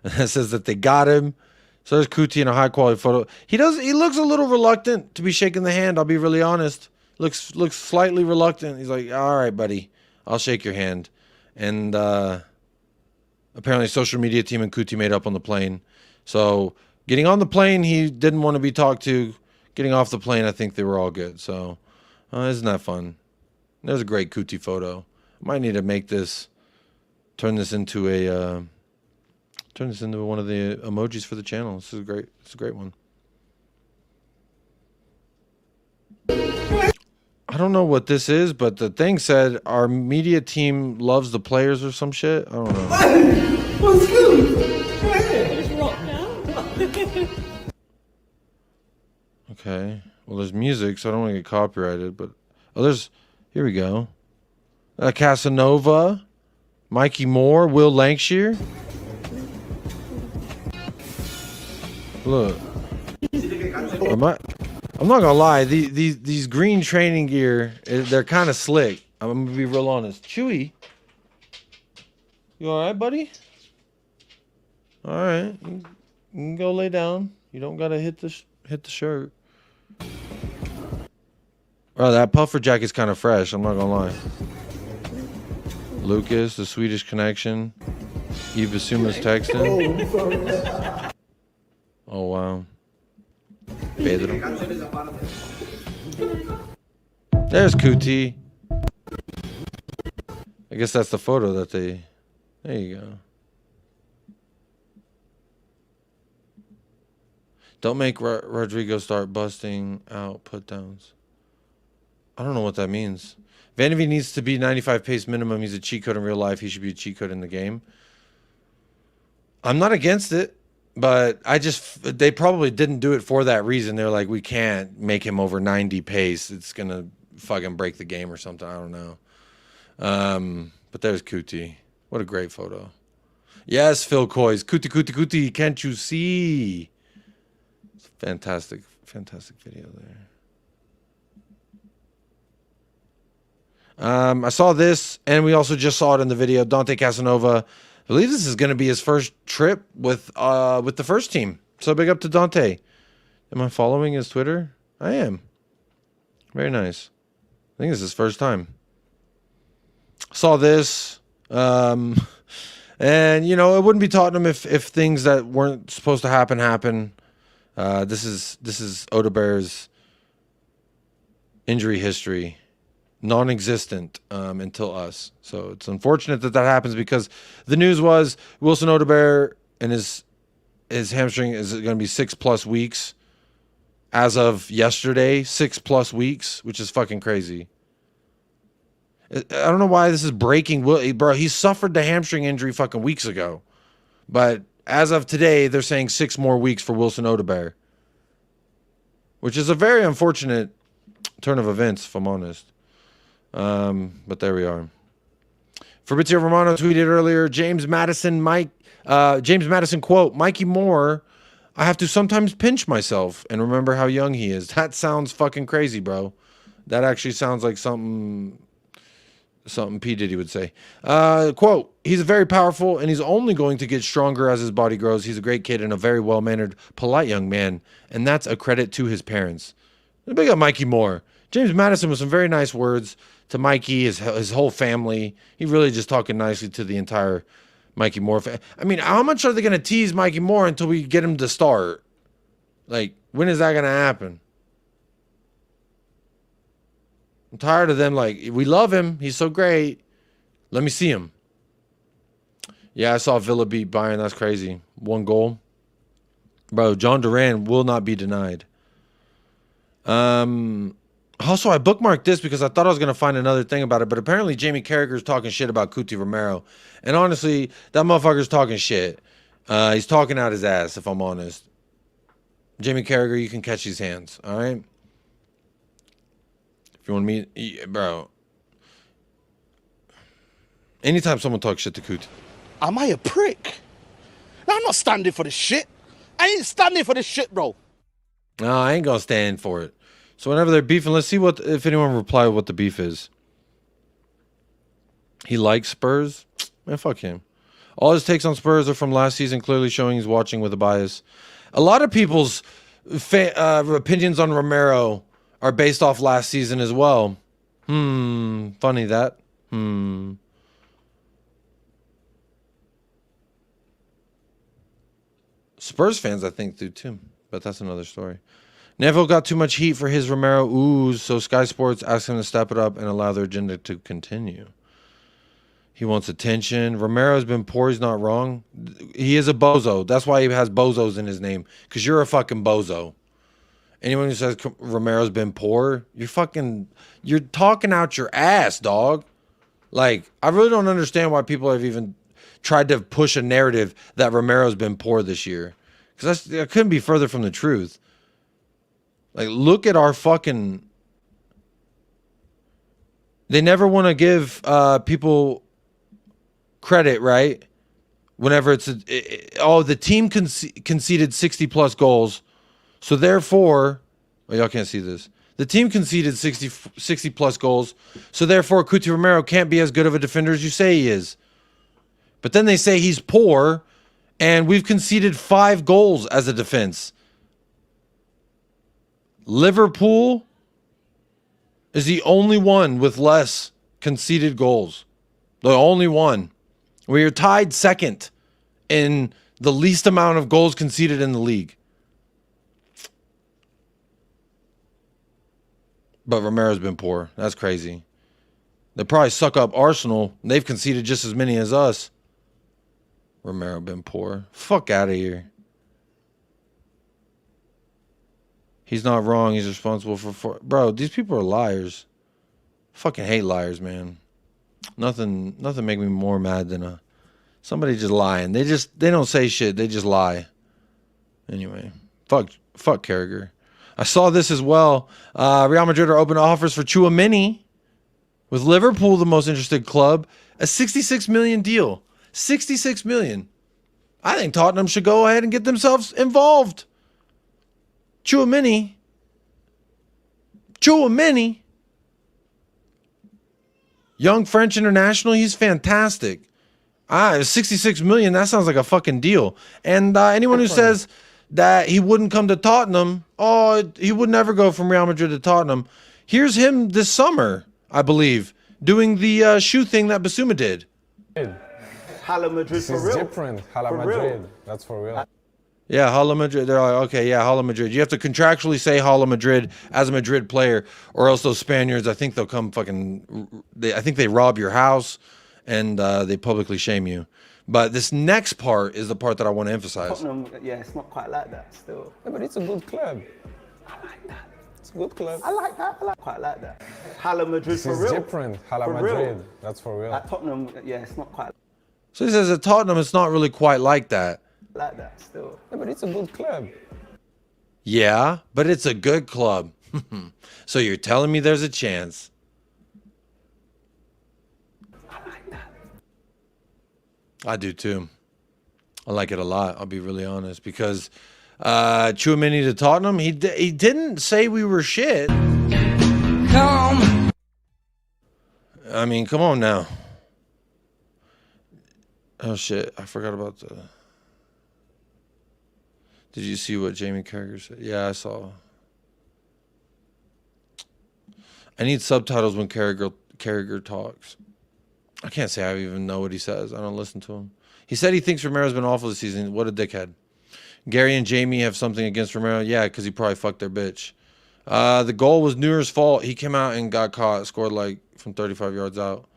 And that says that they got him. So there's Kuti in a high quality photo. He looks a little reluctant to be shaking the hand. I'll be really honest. Looks slightly reluctant. He's like, all right, buddy, I'll shake your hand. And apparently social media team and Kuti made up on the plane. So getting on the plane, he didn't want to be talked to. Getting off the plane, I think they were all good. So isn't that fun? There's a great Kuti photo. I might need to make this, turn this into one of the emojis for the channel. This is great. It's a great one. I don't know what this is, but the thing said our media team loves the players or some shit. I don't know. What's good? It's rock now. Okay. Well, there's music, so I don't want to get copyrighted. But here we go. Casanova, Mikey Moore, Will Lankshire. Look. I'm not gonna lie. These green training gear, they're kind of slick. I'm gonna be real honest. Chewy, you all right, buddy? All right, you can go lay down. You don't gotta hit the shirt. Oh, that puffer jacket's kind of fresh. I'm not gonna lie. Lucas, the Swedish connection. Eve Basuma's texting. Oh wow. Pedro. There's Kuti. I guess that's the photo that they. There you go. Don't make Rodrigo start busting out put downs. I don't know what that means. Vanderveen needs to be 95 pace minimum. He's a cheat code in real life. He should be a cheat code in the game. I'm not against it, but they probably didn't do it for that reason. They're like, we can't make him over 90 pace. It's going to fucking break the game or something. I don't know. But there's Kuti. What a great photo. Yes, Phil Coys. Kuti, can't you see? Fantastic video there. I saw this, and we also just saw it in the video. Dante Casanova. I believe this is going to be his first trip with the first team. So big up to Dante. Am I following his Twitter? I am. Very nice. I think this is his first time. Saw this. And, it wouldn't be Tottenham if things that weren't supposed to happen. This is Odegaard's injury history. Non-existent until us. So it's unfortunate that happens because the news was Wilson Odegaard and his hamstring is going to be 6+ weeks as of yesterday. 6+ weeks, which is fucking crazy. I don't know why this is breaking. Bro, he suffered the hamstring injury fucking weeks ago. But as of today, they're saying 6 more weeks for Wilson Odegaard. Which is a very unfortunate turn of events, if I'm honest. But there we are. Fabrizio Romano tweeted earlier, James Madison quote, Mikey Moore, I have to sometimes pinch myself and remember how young he is. That sounds fucking crazy, bro. That actually sounds like something P. Diddy would say. Quote, he's very powerful and he's only going to get stronger as his body grows. He's a great kid and a very well-mannered, polite young man. And that's a credit to his parents. Big up Mikey Moore. James Madison with some very nice words to Mikey, his whole family. He really just talking nicely to the entire Mikey Moore. I mean, how much are they going to tease Mikey Moore until we get him to start? Like, when is that going to happen? I'm tired of them like, we love him. He's so great. Let me see him. Yeah, I saw Villa beat Bayern. That's crazy. 1 goal. Bro, John Duran will not be denied. Also, I bookmarked this because I thought I was going to find another thing about it, but apparently Jamie Carragher's talking shit about Kuti Romero. And honestly, that motherfucker's talking shit. He's talking out his ass, if I'm honest. Jamie Carragher, you can catch these hands, all right? If you want me, bro. Anytime someone talks shit to Kuti. Am I a prick? No, I'm not standing for this shit. I ain't standing for this shit, bro. No, I ain't going to stand for it. So whenever they're beefing, let's see if anyone reply what the beef is. He likes Spurs? Man, fuck him. All his takes on Spurs are from last season, clearly showing he's watching with a bias. A lot of people's opinions on Romero are based off last season as well. Funny that. Spurs fans, I think, do too, but that's another story. Neville got too much heat for his Romero ooze, so Sky Sports asked him to step it up and allow their agenda to continue. He wants attention. Romero's been poor. He's not wrong. He is a bozo. That's why he has bozos in his name, because you're a fucking bozo. Anyone who says Romero's been poor, you're talking out your ass, dog. Like, I really don't understand why people have even tried to push a narrative that Romero's been poor this year, because that couldn't be further from the truth. Like, look at our fucking... They never want to give people credit, right? Whenever it's... the team conceded 60-plus goals, so therefore... Well, y'all can't see this. The team conceded 60-plus goals, so therefore Cuti Romero can't be as good of a defender as you say he is. But then they say he's poor, and we've conceded 5 goals as a defense. Liverpool is the only one with less conceded goals. The only one. We are tied second in the least amount of goals conceded in the league. But Romero's been poor. That's crazy. They probably suck up Arsenal. They've conceded just as many as us. Romero been poor. Fuck out of here. He's not wrong. He's responsible for... Bro, these people are liars. Fucking hate liars, man. Nothing make me more mad than somebody just lying. They don't say shit. They just lie. Anyway, fuck Carragher. I saw this as well. Real Madrid are open to offers for Tchouaméni, with Liverpool the most interested club. A 66 million deal. 66 million. I think Tottenham should go ahead and get themselves involved. Tchouaméni. Young French international. He's fantastic. 66 million. That sounds like a fucking deal. And anyone who says that he wouldn't come to Tottenham, he would never go from Real Madrid to Tottenham. Here's him this summer, I believe, doing the shoe thing that Basuma did. Hala Madrid for real. This is different. Hala Madrid. That's for real. Yeah, Hala Madrid. They're like, okay, yeah, Hala Madrid. You have to contractually say Hala Madrid as a Madrid player, or else those Spaniards, I think they'll come I think they rob your house, and they publicly shame you. But this next part is the part that I want to emphasize. Tottenham, yeah, it's not quite like that still. Yeah, but it's a good club. I like that. It's a good club. I like that. Quite like that. Hala Madrid this for real. This is different. Hala for Madrid. Real. That's for real. At Tottenham, yeah, it's not quite So he says at Tottenham, it's not really quite like that. like that still. Yeah, but it's a good club. Yeah, but it's a good club. So you're telling me there's a chance. I like that. I do too. I like it a lot. I'll be really honest, because Tchouaméni to Tottenham, he didn't say we were shit. Come. I mean, come on now. Oh shit! I forgot about the. Did you see what Jamie Carragher said? Yeah, I saw. I need subtitles when Carragher talks. I can't say I even know what he says. I don't listen to him. He said he thinks Romero's been awful this season. What a dickhead. Gary and Jamie have something against Romero. Yeah, because he probably fucked their bitch. The goal was Neuer's fault. He came out and got caught, scored like from 35 yards out.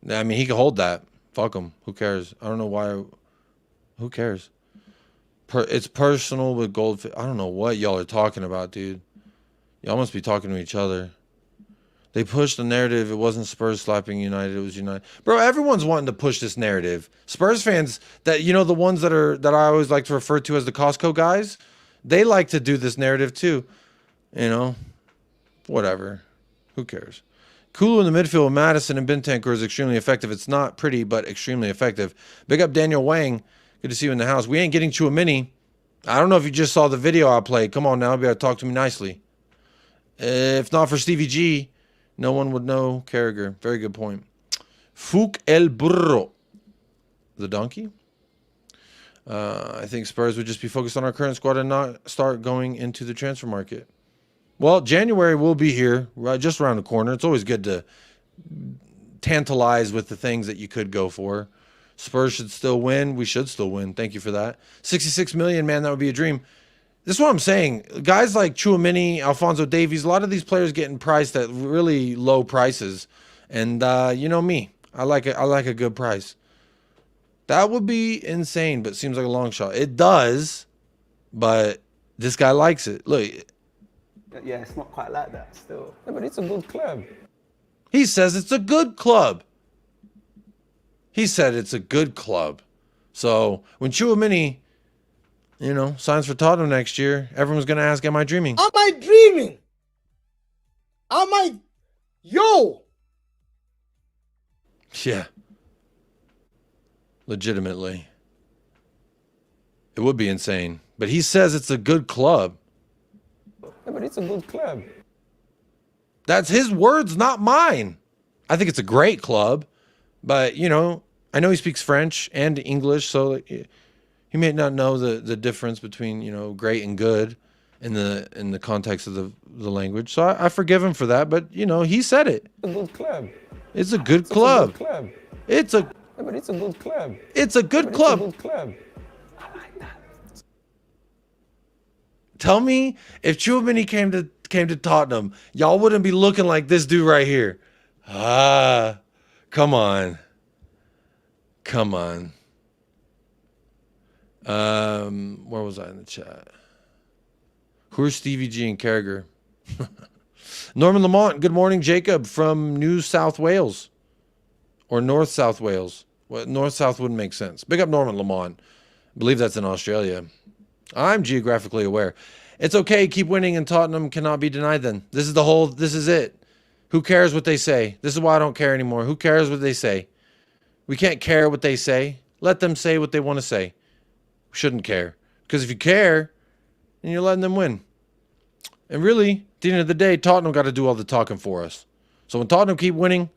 I mean, he could hold that. Fuck him. Who cares? I don't know why. Who cares? It's personal with Goldfish. I don't know what y'all are talking about, dude. Y'all must be talking to each other. They pushed the narrative. It wasn't Spurs slapping United. It was United. Bro, everyone's wanting to push this narrative. Spurs fans, that the ones that I always like to refer to as the Costco guys, they like to do this narrative too. Whatever. Who cares? Kulu in the midfield with Madison and Bentancur is extremely effective. It's not pretty, but extremely effective. Big up Daniel Wang. Good to see you in the house. We ain't getting Tchouaméni. I don't know if you just saw the video I played. Come on now. You better talk to me nicely. If not for Stevie G, no one would know Carragher. Very good point. Fuk el Burro. The donkey? I think Spurs would just be focused on our current squad and not start going into the transfer market. Well, January will be here, right, just around the corner. It's always good to tantalize with the things that you could go for. Spurs should still win. We should still win. Thank you for that. 66 million, man, that would be a dream. This is what I'm saying. Guys like Chouamini, Alphonso Davies, a lot of these players getting priced at really low prices. And you know me. I like a good price. That would be insane, but seems like a long shot. It does, but this guy likes it. Look. Yeah, it's not quite like that still. Yeah, but it's a good club. He says it's a good club. He said it's a good club. So when Chouamini, you know, signs for Tottenham next year, everyone's going to ask, am I dreaming? Am I dreaming? Am I... Yo! Yeah. Legitimately. It would be insane. But he says it's a good club. Yeah, but it's a good club. That's his words, not mine. I think it's a great club. But, you know, I know he speaks French and English, so he may not know the difference between, you know, great and good in the context of the language. So I forgive him for that. But, you know, he said it. It's a good club. It's a good club. It's a good club. It's a... Yeah, but it's a good club. It's a good club. It's a good club. Tell me if Chouamini came to Tottenham, y'all wouldn't be looking like this dude right here. Ah, come on. Come on. Where was I in the chat? Who are Stevie G and Carragher? Norman Lamont, good morning, Jacob from New South Wales. Or North South Wales. Well, North South wouldn't make sense. Big up Norman Lamont. I believe that's in Australia. I'm geographically aware. It's okay. Keep winning, and Tottenham cannot be denied then. This is it. Who cares what they say? This is why I don't care anymore. Who cares what they say? We can't care what they say. Let them say what they want to say. We shouldn't care. Because if you care, then you're letting them win. And really, at the end of the day, Tottenham got to do all the talking for us. So when Tottenham keep winning,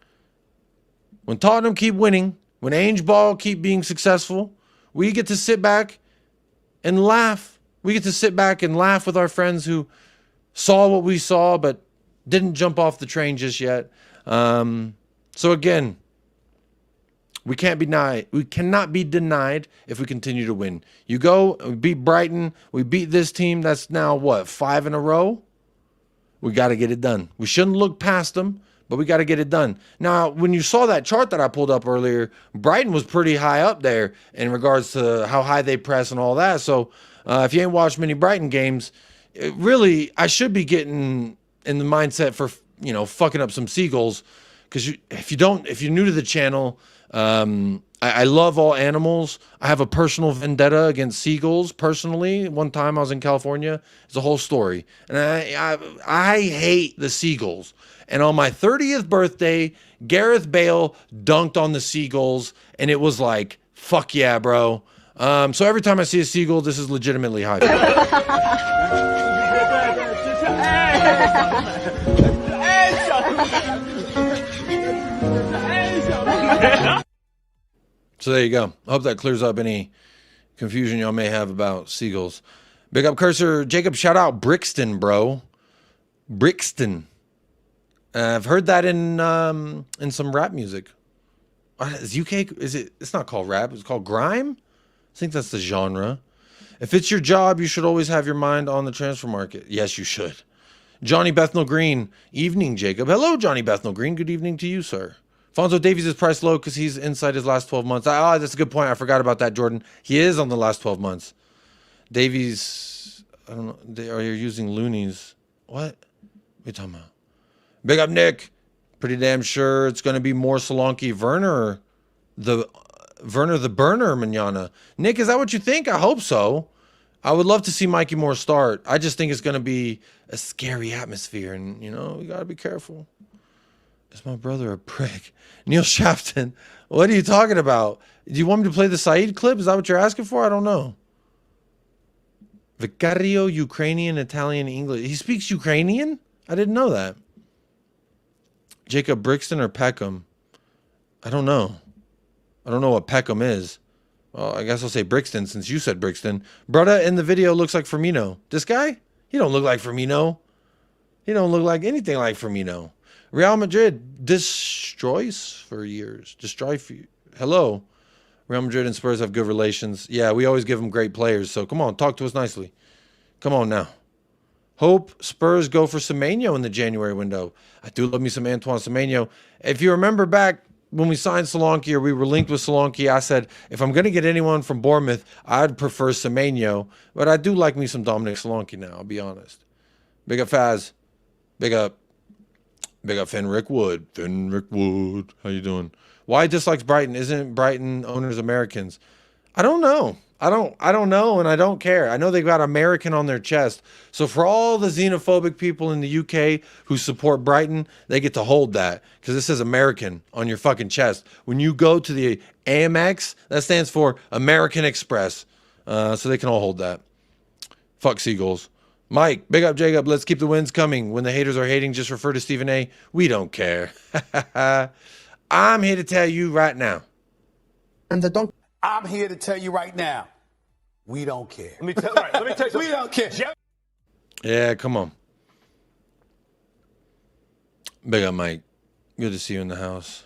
when Ange Ball keep being successful, we get to sit back and laugh. We get to sit back and laugh with our friends who saw what we saw but didn't jump off the train just yet. So again, we cannot be denied if we continue to win. You go, we beat Brighton, we beat this team. That's now what, 5 in a row? We got to get it done. We shouldn't look past them, but we got to get it done. Now, when you saw that chart that I pulled up earlier, Brighton was pretty high up there in regards to how high they press and all that. So if you ain't watched many Brighton games, really, I should be getting in the mindset for, you know, fucking up some seagulls. Because if you're new to the channel, I love all animals. I have a personal vendetta against seagulls personally. One time I was in California. It's a whole story. And I hate the seagulls. And on my 30th birthday, Gareth Bale dunked on the seagulls. And it was like, fuck yeah, bro. So every time I see a seagull, this is legitimately high five. So there you go. I hope that clears up any confusion y'all may have about seagulls. Big up Cursor. Jacob, shout out Brixton, bro. Brixton. I've heard that in some rap music. Is UK, it's not called rap, it's called grime? I think that's the genre. If it's your job, you should always have your mind on the transfer market. Yes, you should. Johnny Bethnal Green. Evening, Jacob. Hello, Johnny Bethnal Green. Good evening to you, sir. Alphonso Davies is priced low because he's inside his last 12 months. That's a good point. I forgot about that, Jordan. He is on the last 12 months. Davies, I don't know. They are using loonies. What are you talking about? Big up, Nick. Pretty damn sure it's going to be more Solanke Werner the burner manana. Nick, is that what you think? I hope so. I would love to see Mikey Moore start. I just think it's going to be a scary atmosphere, and, you know, we got to be careful. Is my brother a prick? Neil Shafton, what are you talking about? Do you want me to play the Saeed clip? Is that what you're asking for? I don't know. Vicario, Ukrainian, Italian, English. He speaks Ukrainian? I didn't know that. Jacob Brixton or Peckham? I don't know. I don't know what Peckham is. Well, I guess I'll say Brixton since you said Brixton. Brother in the video looks like Firmino. This guy? He don't look like Firmino. He don't look like anything like Firmino. Real Madrid destroys for years. Hello. Real Madrid and Spurs have good relations. Yeah, we always give them great players. So come on, talk to us nicely. Come on now. Hope Spurs go for Semenyo in the January window. I do love me some Antoine Semenyo. If you remember back when we signed Solanke or we were linked with Solanke, I said, if I'm going to get anyone from Bournemouth, I'd prefer Semenyo. But I do like me some Dominic Solanke now, I'll be honest. Big up Faz. Big up Fenric Wood. Fenric Wood. How you doing? Why dislikes Brighton? Isn't Brighton owners Americans? I don't know. I don't know, and I don't care. I know they've got American on their chest. So for all the xenophobic people in the UK who support Brighton, they get to hold that because it says American on your fucking chest. When you go to the Amex, that stands for American Express. So they can all hold that. Fuck Seagulls. Mike, big up Jacob. Let's keep the wins coming. When the haters are hating, just refer to Stephen A. We don't care. I'm here to tell you right now. I'm here to tell you right now, we don't care. Let me tell you something. We don't care. Yeah, come on. Big up, Mike. Good to see you in the house.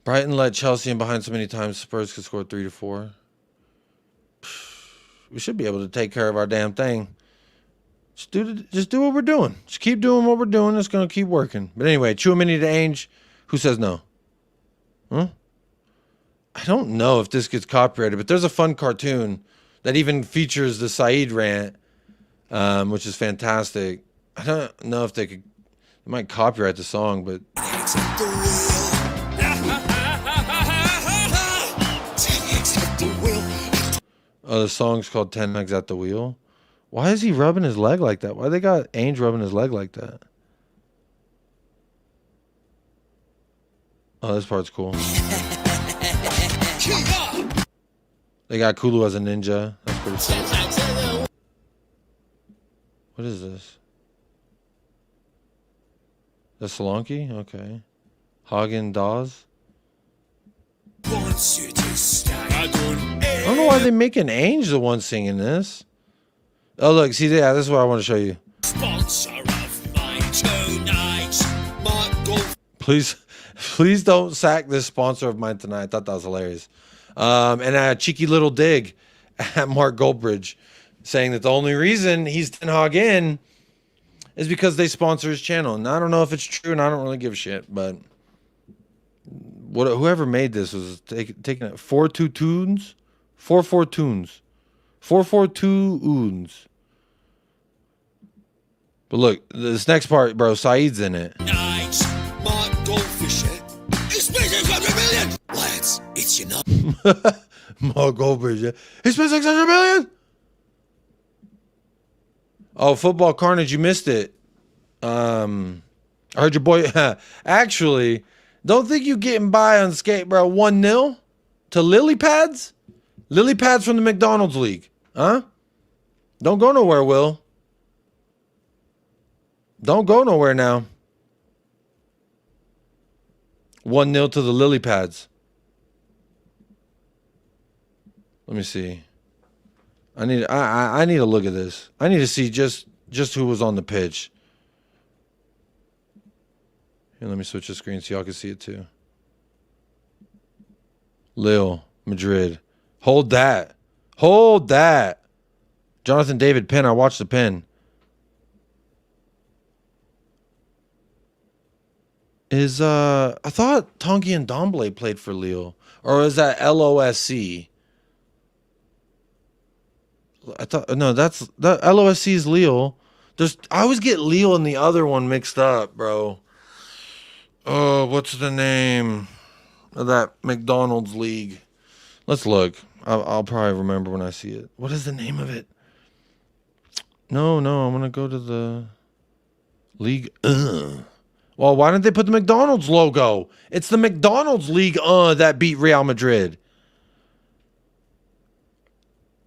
Brighton let Chelsea in behind so many times Spurs could score 3-4. We should be able to take care of our damn thing. Just do what we're doing. Just keep doing what we're doing. It's going to keep working. But anyway, Chouamini to Ange. Who says no? Huh? I don't know if this gets copyrighted, but there's a fun cartoon that even features the Saeed rant, which is fantastic. I don't know if they might copyright the song, but the song's called 10 Legs at the Wheel. Why is he rubbing his leg like that? Why they got Ainge rubbing his leg like that? Oh, this part's cool. They got Kulu as a ninja. That's pretty cool. What is this? The Solanke? Okay. Hagen Dawes? I don't know why they making Ainge the one singing this. Oh, look. See, yeah, this is what I want to show you. Sponsor of my tonight. Please don't sack this sponsor of mine tonight. I thought that was hilarious. And a cheeky little dig at Mark Goldbridge saying that the only reason he's Ten Hag in is because they sponsor his channel. And I don't know if it's true, and I don't really give a shit, but whoever made this was taking it 4-2 tunes, 4-4 tunes, 4-4-2 oons. But look, this next part, bro, Saeed's in it. Nice, Mark Goldfisher. He's spent 600 million. Lads, it's your number. Mark Goldbridge, yeah. He spent 600 million. Oh, Football Carnage, you missed it. I heard your boy. Actually, don't think you getting by on skate, bro. 1-0 to Lily Pads. Lily Pads from the McDonald's League, huh? Don't go nowhere, Will. Don't go nowhere now. 1-0 to the Lily Pads. Let me see. I need to look at this. I need to see just who was on the pitch. Here, let me switch the screen so y'all can see it too. Lille, Madrid. Hold that. Hold that. Jonathan David Penn. I watched the pen. I thought Tanguy and Ndombele played for Lille, or is that LOSC? I thought that LOSC is Lille. I always get Lille and the other one mixed up, bro. Oh, what's the name of that McDonald's league? Let's look. I'll probably remember when I see it. What is the name of it? No, I'm gonna go to the league. Well, why didn't they put the McDonald's logo? It's the McDonald's league that beat Real Madrid.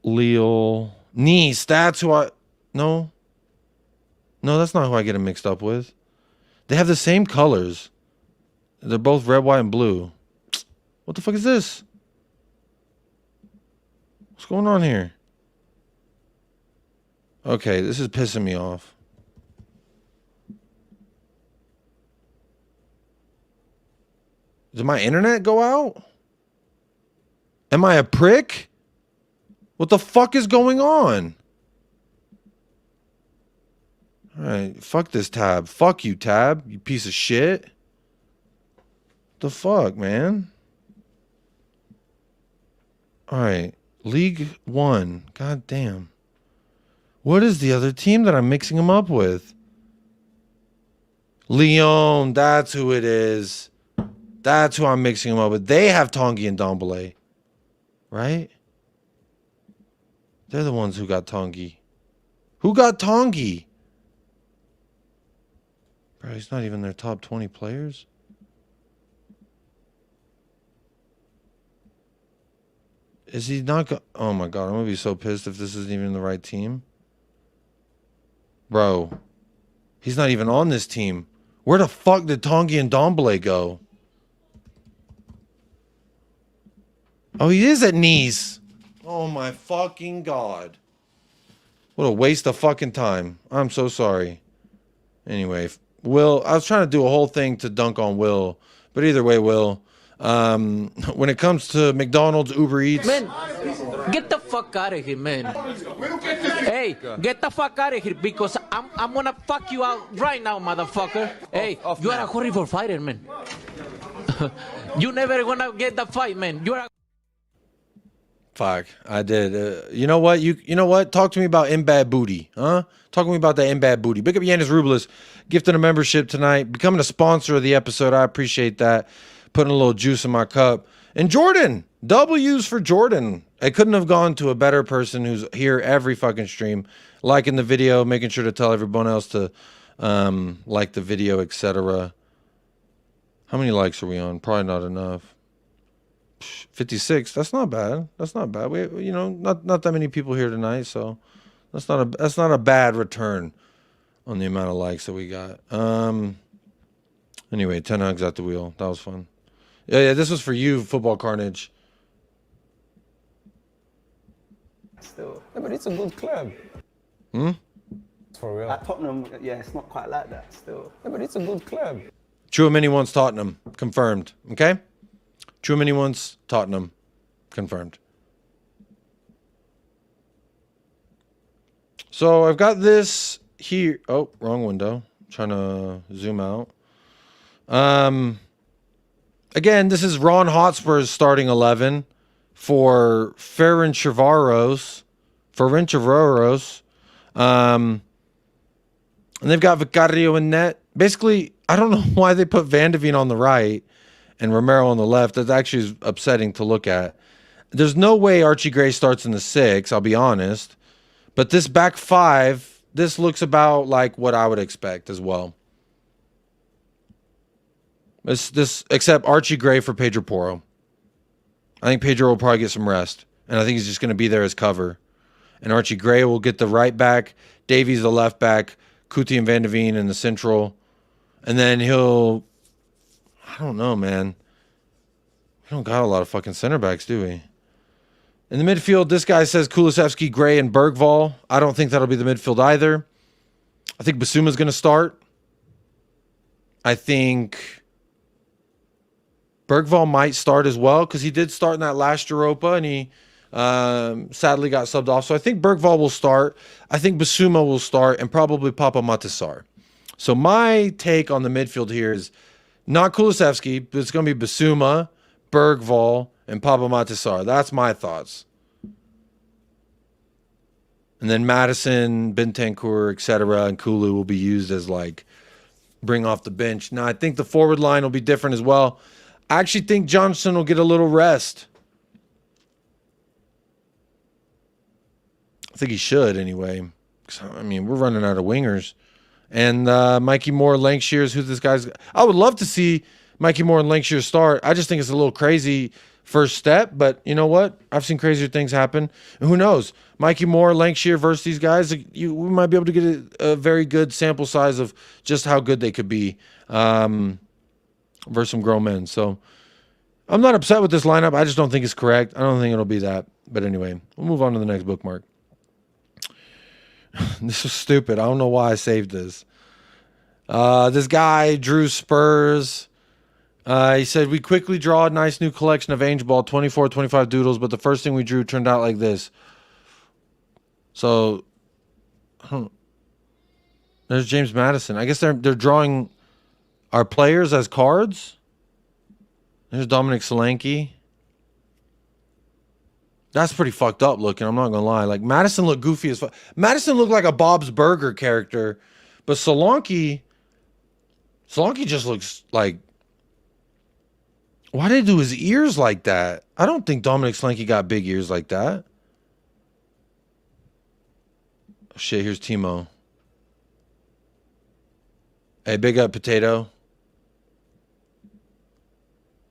Lille. Nice. That's who I... No, that's not who I get them mixed up with. They have the same colors. They're both red, white, and blue. What the fuck is this? What's going on here? Okay, this is pissing me off. Did my internet go out? Am I a prick? What the fuck is going on? Alright, fuck this tab. Fuck you, tab, you piece of shit. The fuck, man? Alright, League One. God damn. What is the other team that I'm mixing them up with? Lyon, that's who it is. That's who I'm mixing them up with. They have Tanguy and Ndombele. Right? They're the ones who got Tanguy. Who got Tanguy? Bro, he's not even their top 20 players. Is he not oh my god, I'm gonna be so pissed if this isn't even the right team. Bro, he's not even on this team. Where the fuck did Tanguy and Ndombele go? Oh, he is at Nice. Oh my fucking god. What a waste of fucking time. I'm so sorry. Anyway, Will, I was trying to do a whole thing to dunk on Will, but either way, Will, when it comes to McDonald's, Uber Eats... Man, get the fuck out of here, man. Hey, get the fuck out of here, because I'm gonna fuck you out right now, motherfucker. Hey, you are a horrible fighter, man. You never gonna get the fight, man. You are a... Fuck, I did. You know what? You know what? Talk to me about Mbad Booty, huh? Talk to me about that Mbad Booty. Big up Yanis Rubelis, gifting a membership tonight, becoming a sponsor of the episode. I appreciate that. Putting a little juice in my cup. And Jordan, W's for Jordan. I couldn't have gone to a better person who's here every fucking stream, liking the video, making sure to tell everyone else to like the video, etc. How many likes are we on? Probably not enough. 56. That's not bad. That's not bad. We, you know, not that many people here tonight, so that's not a bad return on the amount of likes that we got. Anyway, 10 hugs at the wheel. That was fun. Yeah, this was for you, Football Carnage. Still, yeah, but it's a good club. For real. At Tottenham, yeah, it's not quite like that. Still, yeah, but it's a good club. Chouameni wants Tottenham. Confirmed. Okay? Chouameni wants Tottenham. Confirmed. So I've got this here. Oh, wrong window. Trying to zoom out. Again, this is Ron Hotspur's starting 11 for Ferencváros. And they've got Vicario in net. Basically, I don't know why they put Van de Ven on the right and Romero on the left. That's actually upsetting to look at. There's no way Archie Gray starts in the 6, I'll be honest. But this back 5, this looks about like what I would expect as well. This except Archie Gray for Pedro Porro. I think Pedro will probably get some rest. And I think he's just going to be there as cover. And Archie Gray will get the right back. Davies the left back. Kuti and Van de Ven in the central. And then he'll... I don't know, man. We don't got a lot of fucking center backs, do we? In the midfield, this guy says Kulusevski, Gray, and Bergvall. I don't think that'll be the midfield either. I think Basuma's going to start. I think Bergvall might start as well because he did start in that last Europa and he sadly got subbed off. So I think Bergvall will start. I think Basuma will start and probably Papa Matasar. So my take on the midfield here is not Kulusevski, but it's going to be Basuma, Bergvall, and Papa Matasar. That's my thoughts. And then Madison, Bentancur, etc., and Kulu will be used as like bring off the bench. Now I think the forward line will be different as well. I actually think Johnson will get a little rest. I think he should anyway. I mean, we're running out of wingers. And Mikey Moore, Lankshears, who this guy's... I would love to see Mikey Moore and Lankshears start. I just think it's a little crazy first step. But you know what? I've seen crazier things happen. And who knows? Mikey Moore, Lankshear versus these guys, we might be able to get a very good sample size of just how good they could be. Versus some grown men. So I'm not upset with this lineup. I just don't think it's correct. I don't think it'll be that. But anyway, we'll move on to the next bookmark. This was stupid. I don't know why I saved this. This guy drew Spurs. He said, we quickly draw a nice new collection of Ange Ball, 24, 25 doodles, but the first thing we drew turned out like this. So, there's James Madison. I guess they're drawing our players as cards. There's Dominic Solanke. That's pretty fucked up looking. I'm not gonna lie. Like Madison looked goofy as fuck. Madison looked like a Bob's Burger character, but Solanke just looks like. Why did they do his ears like that? I don't think Dominic Solanke got big ears like that. Oh, shit, here's Timo. Hey, big up Potato.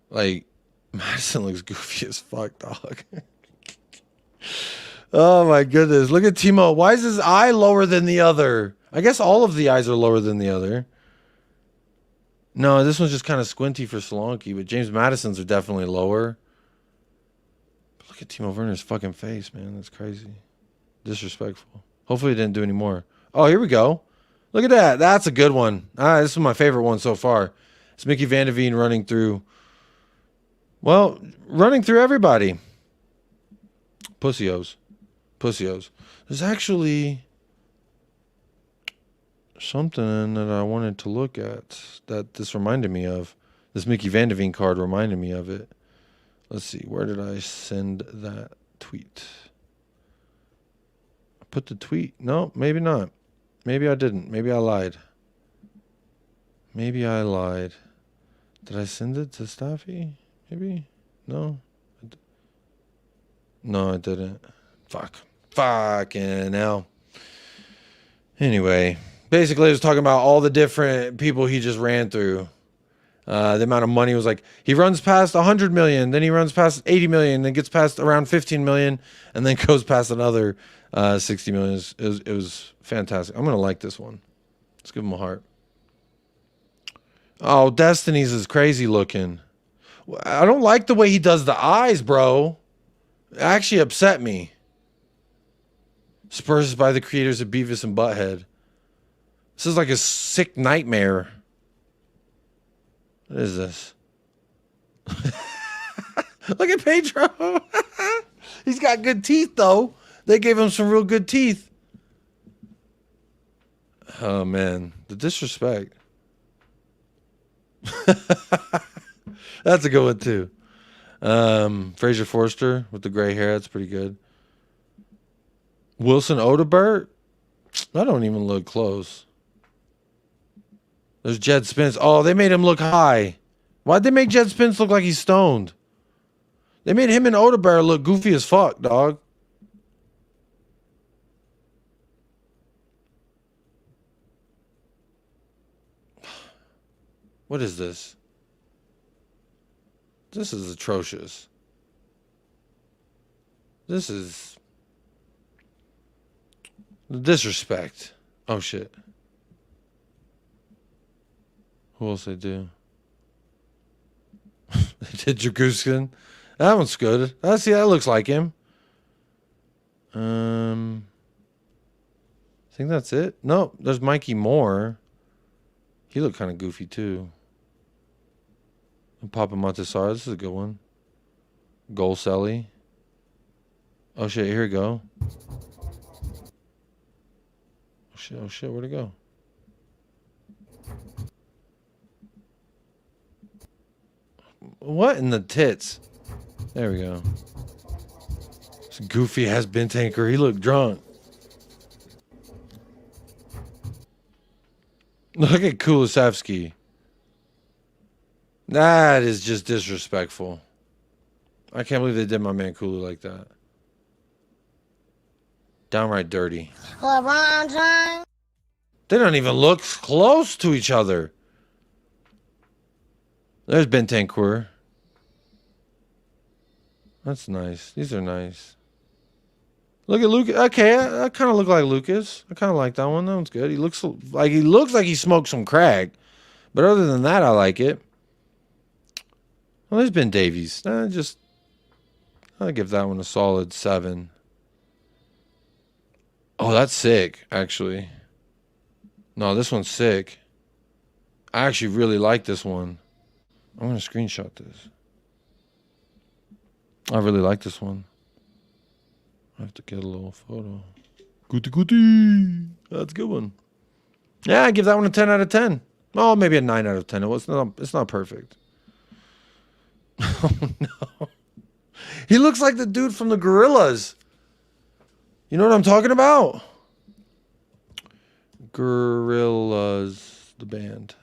Like Madison looks goofy as fuck, dog. Oh my goodness. Look at Timo. Why is his eye lower than the other? I guess all of the eyes are lower than the other. No, this one's just kind of squinty for Solanke, but James Madison's are definitely lower. But look at Timo Werner's fucking face, man. That's crazy. Disrespectful. Hopefully he didn't do any more. Oh, here we go. Look at that. That's a good one. This is my favorite one so far. It's Mickey Van de Veen running through everybody. Pussios. There's actually something that I wanted to look at that this reminded me of. This Mickey Van de Veen card reminded me of it. Let's see. Where did I send that tweet? I put the tweet. No, maybe not. Maybe I didn't. Maybe I lied. Did I send it to Staffy? Maybe? No. No, I didn't. Fucking hell. Anyway, basically, I was talking about all the different people he just ran through. The amount of money was like, he runs past 100 million, then he runs past 80 million, then gets past around 15 million, and then goes past another 60 million. It was fantastic. I'm going to like this one. Let's give him a heart. Oh, Destiny's is crazy looking. I don't like the way he does the eyes, bro. It actually upset me. Spurs is by the creators of Beavis and Butthead. This is like a sick nightmare. What is this? Look at Pedro. He's got good teeth, though. They gave him some real good teeth. Oh, man. The disrespect. That's a good one, too. Fraser Forster with the gray hair. That's pretty good. Wilson Odebert. I don't even look close. There's Jed Spence. Oh, they made him look high. Why'd they make Jed Spence look like he's stoned? They made him and Odebert look goofy as fuck, dog. What is this? This is atrocious. This is the disrespect. Oh, shit. Who else they do? They did Draguskin. That one's good. See, that looks like him. I think that's it. No, there's Mikey Moore. He looked kind of goofy, too. And Papa Montessori. This is a good one. Golselli. Oh, shit. Here we go. Oh, shit. Where'd it go? What in the tits? There we go. This goofy ass Bentanker. He looked drunk. Look at Kulusevski. That is just disrespectful. I can't believe they did my man Kulu like that. Downright dirty. They don't even look close to each other. There's Bentancur. That's nice. These are nice. Look at Lucas. Okay, I kind of look like Lucas. I kind of like that one. That one's good. He looks like he smoked some crack. But other than that, I like it. Well, there's Ben Davies. I'll give that one a solid 7. Oh, that's sick, actually. No, this one's sick. I actually really like this one. I'm going to screenshot this. I really like this one. I have to get a little photo. Goody. That's a good one. Yeah, I give that one a 10 out of 10. Oh, maybe a 9 out of 10. It's not perfect. Oh, no. He looks like the dude from the Gorillas. You know what I'm talking about? Gorillas, the band.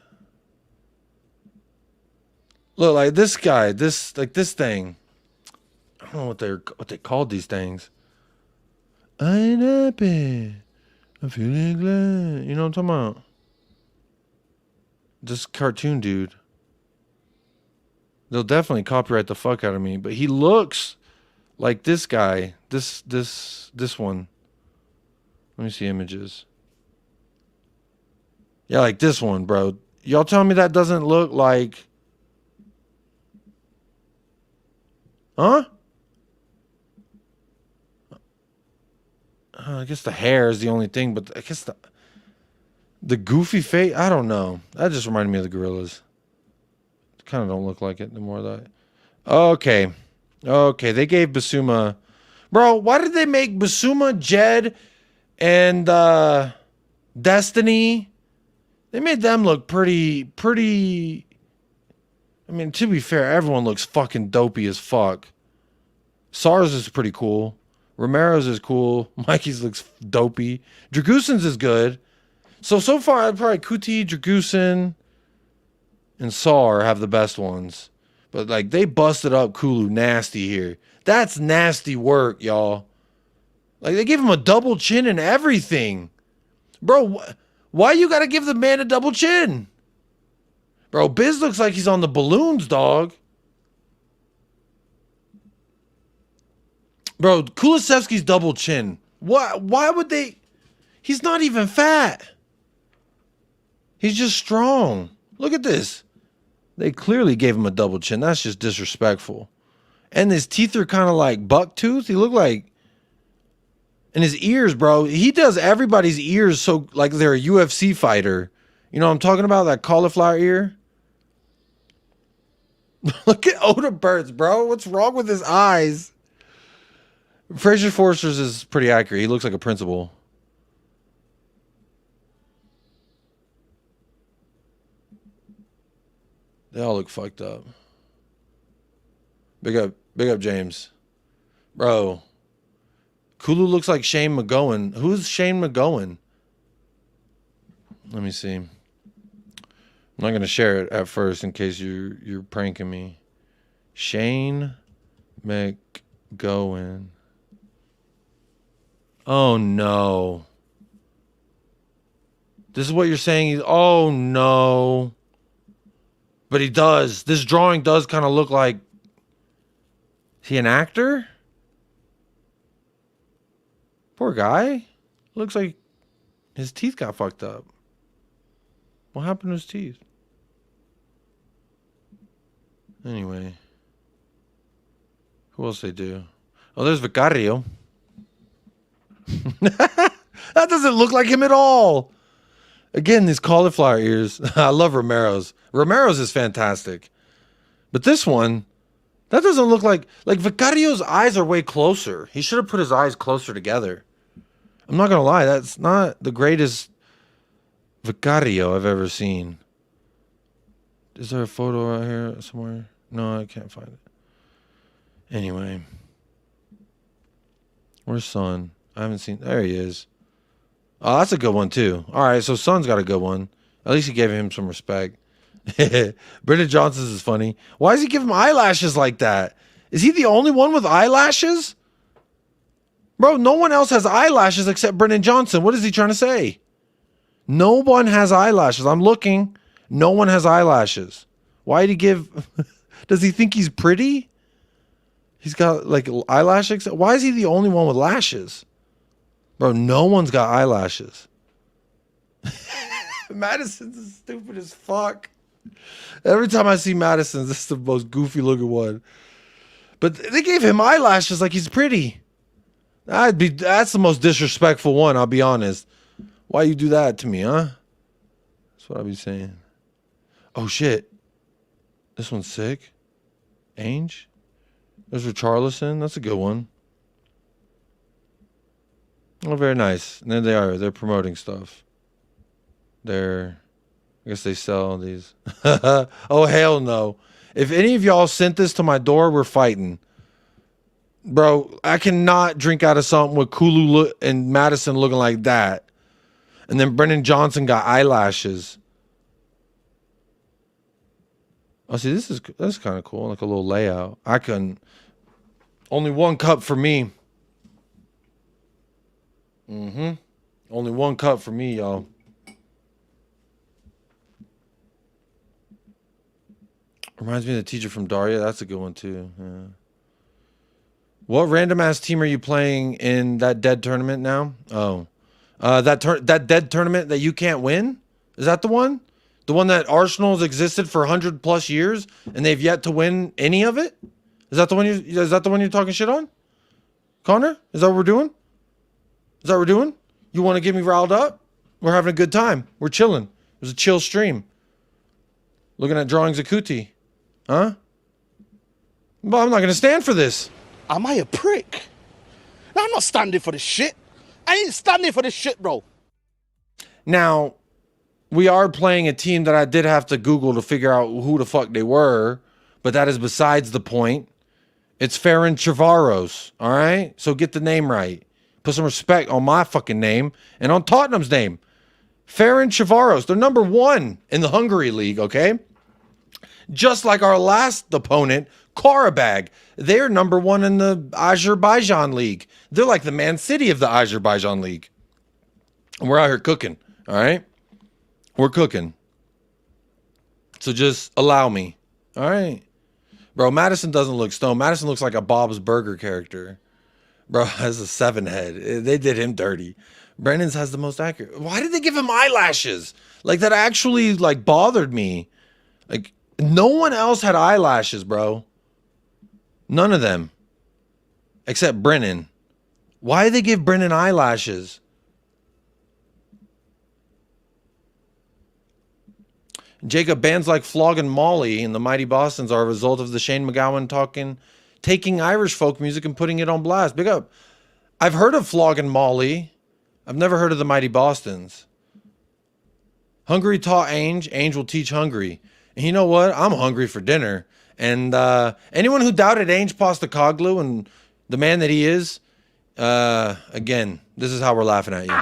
Look, like this guy, this thing. I don't know what they called these things. I ain't happy. I'm feeling glad. You know what I'm talking about? This cartoon dude. They'll definitely copyright the fuck out of me, but he looks like this guy. This one. Let me see images. Yeah, like this one, bro. Y'all tell me that doesn't look like... Huh? I guess the hair is the only thing, but I guess the goofy face, I don't know. That just reminded me of the Gorillas. Kind of don't look like it the more that... Okay, they gave Basuma... Bro, why did they make Basuma, Jed, and Destiny? They made them look pretty... I mean, to be fair, everyone looks fucking dopey as fuck. SARS is pretty cool. Romero's is cool. Mikey's looks dopey. Dragusin's is good. So far, I'd probably Kuti, Dragusin, and SAR have the best ones. But, like, they busted up Kulu nasty here. That's nasty work, y'all. Like, they gave him a double chin and everything. Bro, why you gotta give the man a double chin? Bro, Biz looks like he's on the balloons, dog. Bro, Kulisevsky's double chin. Why would they... He's not even fat. He's just strong. Look at this. They clearly gave him a double chin. That's just disrespectful. And his teeth are kind of like buck tooth. He looked like... And his ears, bro. He does everybody's ears so like they're a UFC fighter. You know what I'm talking about? That cauliflower ear? Look at Oda Burt's, bro. What's wrong with his eyes? Fraser Forster's is pretty accurate. He looks like a principal. They all look fucked up. Big up James. Bro. Kulu looks like Shane McGowan. Who's Shane McGowan? Let me see. I'm not going to share it at first in case you're pranking me. Shane McGowan. Oh, no. This is what you're saying? Oh, no. But he does. This drawing does kind of look like... Is he an actor? Poor guy. Looks like his teeth got fucked up. What happened to his teeth? Anyway. Who else they do? Oh, there's Vicario. That doesn't look like him at all. Again, these cauliflower ears. I love Romero's. Romero's is fantastic. But this one, that doesn't look like Vicario's eyes are way closer. He should have put his eyes closer together. I'm not going to lie. That's not the greatest Vicario I've ever seen. Is there a photo out here somewhere? No, I can't find it. Anyway. Where's Son? I haven't seen... There he is. Oh, that's a good one, too. All right, so Son's got a good one. At least he gave him some respect. Brendan Johnson's is funny. Why does he give him eyelashes like that? Is he the only one with eyelashes? Bro, no one else has eyelashes except Brendan Johnson. What is he trying to say? No one has eyelashes. I'm looking. No one has eyelashes. Why did he give... Does he think he's pretty? He's got, like, eyelashes. Why is he the only one with lashes? Bro, no one's got eyelashes. Madison's is stupid as fuck. Every time I see Madison's, this is the most goofy looking one. But they gave him eyelashes like he's pretty. That's the most disrespectful one, I'll be honest. Why you do that to me, huh? That's what I'll be saying. Oh, shit. This one's sick. Ange? There's Richarlison. That's a good one. Oh, very nice. And there they are. They're promoting stuff. I guess they sell these. Oh, hell no. If any of y'all sent this to my door, we're fighting. Bro, I cannot drink out of something with Kulu and Madison looking like that. And then Brennan Johnson got eyelashes. Oh, see, that's kind of cool. Like a little layout. I couldn't. Only one cup for me. Only one cup for me, y'all. Reminds me of the teacher from Daria. That's a good one, too. Yeah. What random-ass team are you playing in that dead tournament now? Oh. That dead tournament that you can't win? Is that the one? The one that Arsenal has existed for 100+ years and they've yet to win any of it? Is that the one you're talking shit on? Connor? Is that what we're doing? Is that what we're doing? You want to get me riled up? We're having a good time. We're chilling. It was a chill stream. Looking at drawings of Kuti. Huh? But I'm not going to stand for this. Am I a prick? No, I'm not standing for this shit. I ain't standing for this shit, bro. Now, we are playing a team that I did have to Google to figure out who the fuck they were, but that is besides the point. It's Ferencváros, all right? So get the name right. Put some respect on my fucking name and on Tottenham's name. Ferencváros, they're number 1 in the Hungary league, okay? Just like our last opponent, Karabag. They're number 1 in the Azerbaijan league. They're like the Man City of the Azerbaijan league. And we're out here cooking, all right? We're cooking. So just allow me, all right? Bro, Madison doesn't look stoned. Madison looks like a Bob's Burger character. Bro has a 7 head. They did him dirty. Brennan's has the most accurate. Why did they give him eyelashes? Like, that actually, like, bothered me. Like, no one else had eyelashes, bro. None of them. Except Brennan. Why did they give Brennan eyelashes? Jacob, bands like Flog and Molly and the Mighty Bostons are a result of the Shane McGowan taking Irish folk music and putting it on blast. Big up. I've heard of Flog and Molly. I've never heard of the Mighty Bostons. Hungary taught Ange. Ange will teach Hungary. And you know what? I'm hungry for dinner. And anyone who doubted Ange Postecoglou and the man that he is, again, this is how we're laughing at you.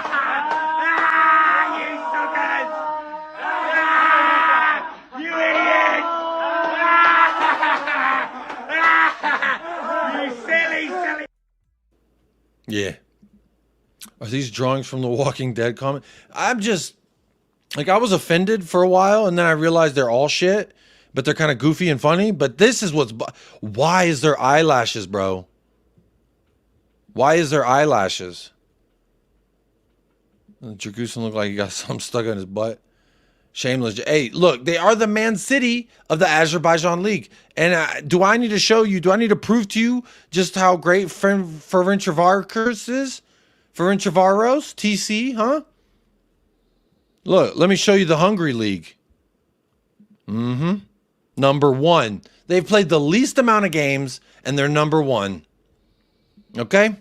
Yeah. Are these drawings from the Walking Dead comic? I'm just, like, I was offended for a while, and then I realized they're all shit, but they're kind of goofy and funny. But this is why is there eyelashes, bro? Why is there eyelashes? Dragusin looked like he got something stuck on his butt. Shameless. Hey, look, they are the Man City of the Azerbaijan League. And do I need to show you, do I need to prove to you just how great Ferencváros is? Ferencváros, TC, huh? Look, let me show you the Hungary League. Number 1. They've played the least amount of games, and they're number 1. Okay?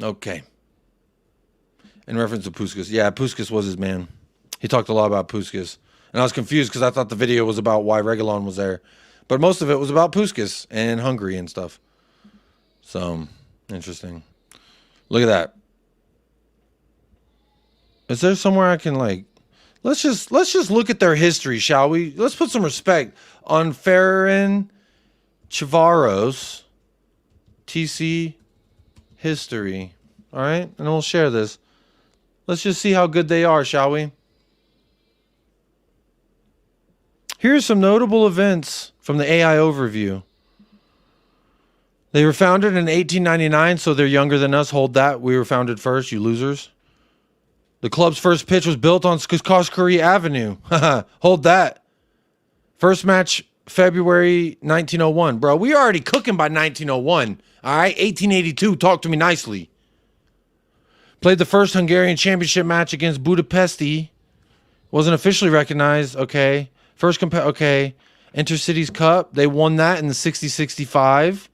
Okay. In reference to Puskas. Yeah, Puskas was his man. He talked a lot about Puskas. And I was confused because I thought the video was about why Reguilon was there. But most of it was about Puskas and Hungary and stuff. So, interesting. Look at that. Is there somewhere I can, like... Let's just look at their history, shall we? Let's put some respect on Ferencváros TC history. All right? And we'll share this. Let's just see how good they are, shall we? Here's some notable events from the AI overview. They were founded in 1899, so they're younger than us. Hold that. We were founded first, you losers. The club's first pitch was built on Koskari Avenue. Hold that. First match February 1901. Bro, we already cooking by 1901. All right, 1882. Talk to me nicely. Played the first Hungarian championship match against Budapest. Wasn't officially recognized. Okay. Okay. Intercities Cup. They won that in the 60-65.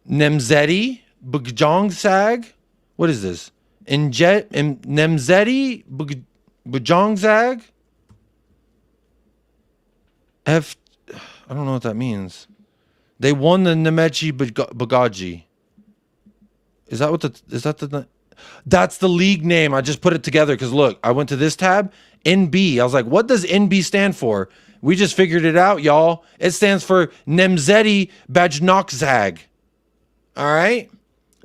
Nemzeti Bajongszeg. What is this? Nemzeti Bajongszeg. I don't know what that means. They won the Nemzeti Bagaji. Is that the that's the league name. I just put it together because look, I went to this tab, NB. I was like, what does NB stand for? We just figured it out, y'all. It stands for Nemzeti Bajnokzag. All right?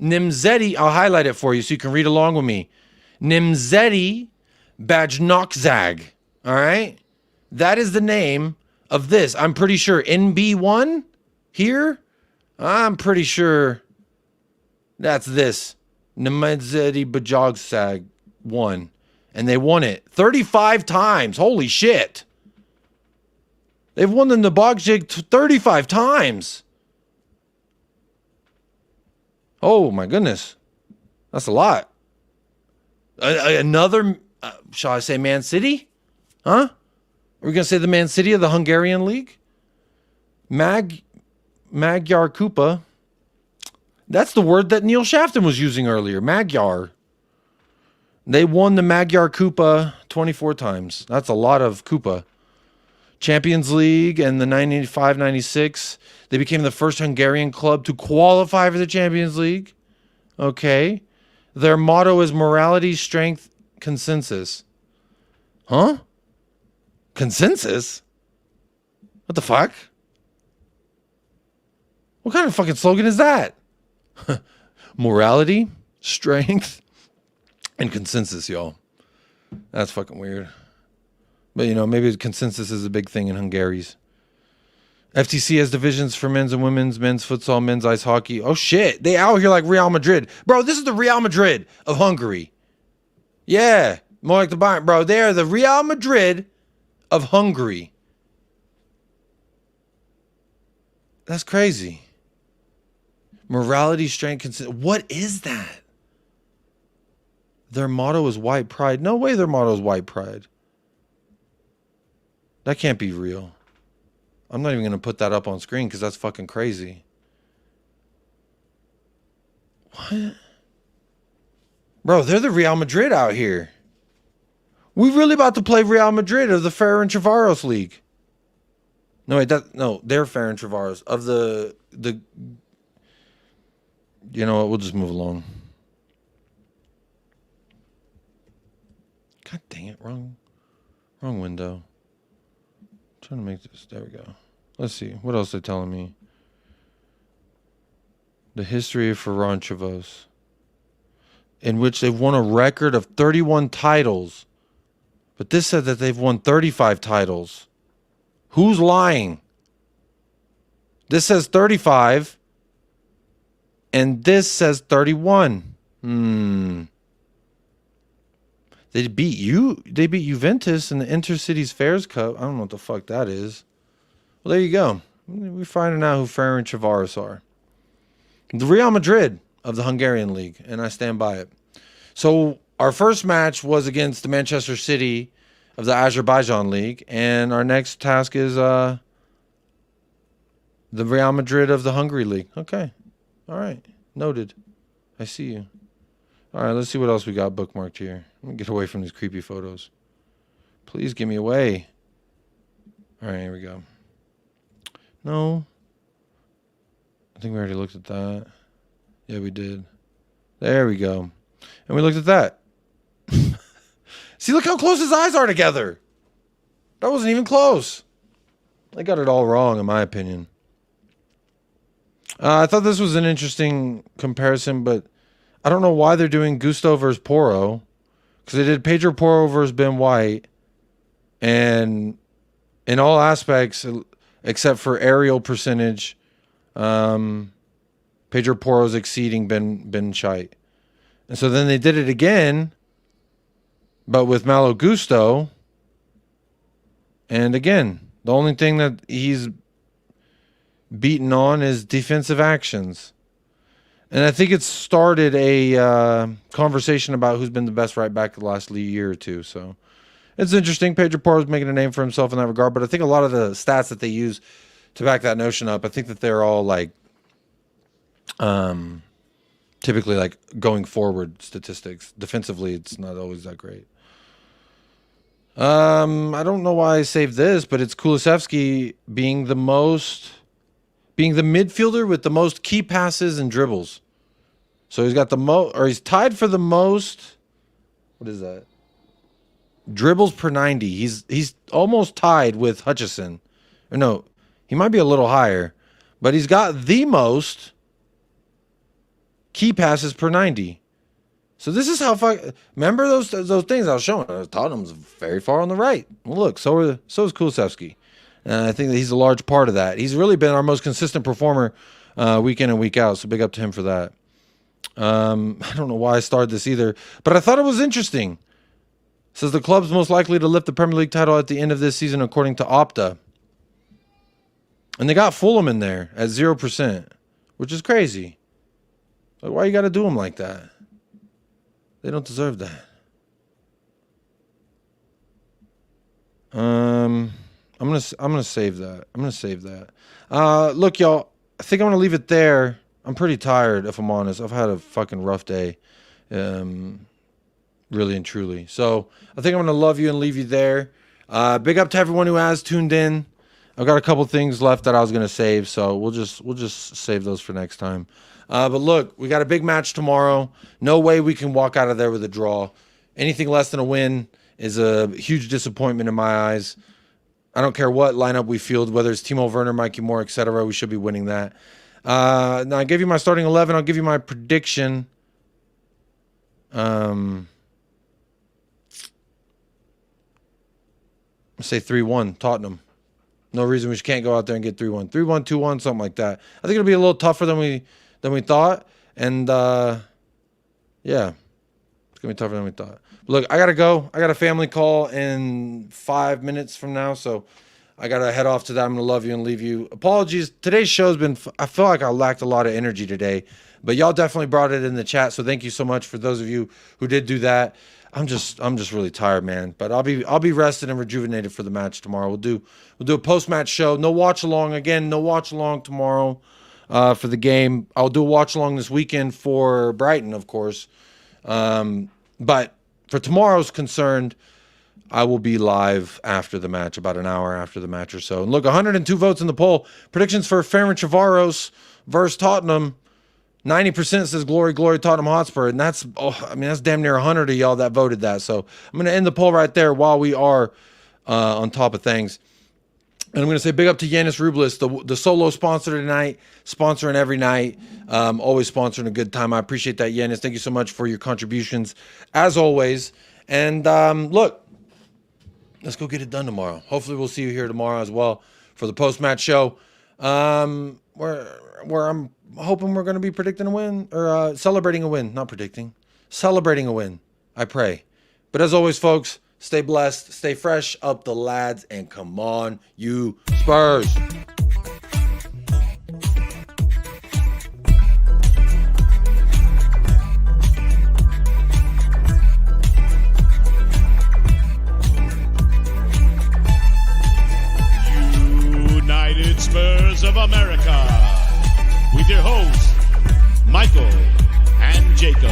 Nemzeti, I'll highlight it for you so you can read along with me. Nemzeti Bajnokzag. All right? That is the name of this. I'm pretty sure NB1 here. I'm pretty sure that's this. Nemzeti Bajnokzag 1. And they won it 35 times. Holy shit. They've won the Nabokjig 35 times. Oh my goodness. That's a lot. Another, shall I say Man City? Huh? Are we going to say the Man City of the Hungarian League? Magyar Kupa. That's the word that Neil Shafton was using earlier. Magyar. They won the Magyar Kupa 24 times. That's a lot of Kupa. Champions League and the 95-96. They became the first Hungarian club to qualify for the Champions League. Okay. Their motto is morality, strength, consensus. Huh? Consensus? What the fuck? What kind of fucking slogan is that? Morality, strength, and consensus, y'all. That's fucking weird. But, you know, maybe consensus is a big thing in Hungary's. FTC has divisions for men's and women's, men's futsal, men's ice hockey. Oh, shit. They out here like Real Madrid. Bro, this is the Real Madrid of Hungary. Yeah. More like the Bayern. Bro, they are the Real Madrid of Hungary. That's crazy. Morality, strength, consent. What is that? Their motto is white pride. No way their motto is white pride. That can't be real. I'm not even going to put that up on screen because that's fucking crazy. What? Bro, they're the Real Madrid out here. We really about to play Real Madrid of the Ferencváros League. No, wait, they're Ferencváros of the you know what, we'll just move along. God dang it, wrong window. Trying to make this. There we go. Let's see. What else are they telling me? The history of Ferencváros, in which they've won a record of 31 titles. But this said that they've won 35 titles. Who's lying? This says 35. And this says 31. They beat Juventus in the Intercities Fairs Cup. I don't know what the fuck that is. Well, there you go. We're finding out who Ferencváros are. The Real Madrid of the Hungarian League, and I stand by it. So our first match was against the Manchester City of the Azerbaijan League, and our next task is the Real Madrid of the Hungary League. Okay. All right. Noted. I see you. All right, let's see what else we got bookmarked here. Let me get away from these creepy photos. Please give me away. All right, here we go. No. I think we already looked at that. Yeah, we did. There we go. And we looked at that. See, look how close his eyes are together. That wasn't even close. They got it all wrong, in my opinion. I thought this was an interesting comparison, but I don't know why they're doing Gusto versus Porro, because they did Pedro Porro versus Ben White, and in all aspects except for aerial percentage, Pedro Porro's exceeding Ben White. And so then they did it again, but with Malo Gusto, and again, The only thing that he's beaten on is defensive actions. And I think it's started a conversation about who's been the best right back the last year or two. So it's interesting. Pedro Porro's making a name for himself in that regard. But I think a lot of the stats that they use to back that notion up, I think that they're all like typically like going forward statistics. Defensively, it's not always that great. I don't know why I saved this, but it's Kulusevski being the midfielder with the most key passes and dribbles. So he's got the most, or he's tied for the most. What is that? Dribbles per 90. He's almost tied with Hutchison. Or no, he might be a little higher, but he's got the most key passes per 90. So this is how remember those things I was showing. Tottenham's very far on the right. Well, look, so is Kulusevski. And I think that he's a large part of that. He's really been our most consistent performer week in and week out. So big up to him for that. I don't know why I started this either, but I thought it was interesting. It says the club's most likely to lift the Premier League title at the end of this season, according to Opta. And they got Fulham in there at 0%, which is crazy. Like, why you got to do them like that? They don't deserve that. I'm gonna save that. I'm gonna save that. Look, y'all. I think I'm gonna leave it there. I'm pretty tired, if I'm honest. I've had a fucking rough day, really and truly. So I think I'm gonna love you and leave you there. Big up to everyone who has tuned in. I've got a couple things left that I was gonna save, so we'll just save those for next time. But look, we got a big match tomorrow. No way we can walk out of there with a draw. Anything less than a win is a huge disappointment in my eyes. I don't care what lineup we field, whether it's Timo Werner, Mikey Moore, etc. We should be winning that. Now, I gave you my starting 11. I'll give you my prediction. Let's say 3-1, Tottenham. No reason we can't go out there and get 3-1. 3-1, 2-1, something like that. I think it'll be a little tougher than we thought. And, yeah, it's going to be tougher than we thought. But look, I got to go. I got a family call in 5 minutes from now, so I got to head off to that. I'm going to love you and leave you. Apologies. Today's show's been, I feel like I lacked a lot of energy today, but y'all definitely brought it in the chat, so thank you so much for those of you who did do that. I'm just really tired, man. But I'll be rested and rejuvenated for the match tomorrow. We'll do a post-match show. No watch along again. No watch along tomorrow for the game. I'll do a watch along this weekend for Brighton, of course. But for tomorrow's concerned, I will be live after the match, about an hour after the match or so. And look, 102 votes in the poll. Predictions for Ferencváros versus Tottenham. 90% says glory, glory, Tottenham Hotspur. And that's damn near 100 of y'all that voted that. So I'm going to end the poll right there while we are on top of things. And I'm going to say big up to Yanis Rublis, the solo sponsor tonight, sponsoring every night, always sponsoring a good time. I appreciate that, Yanis. Thank you so much for your contributions, as always. And look, let's go get it done tomorrow. Hopefully we'll see you here tomorrow as well for the post-match show, where I'm hoping we're going to be predicting a win, or celebrating a win. Not predicting. Celebrating a win, I pray. But as always, folks, stay blessed, stay fresh, up the lads, and come on, you Spurs. United Spurs of America, with your hosts, Michael and Jacob.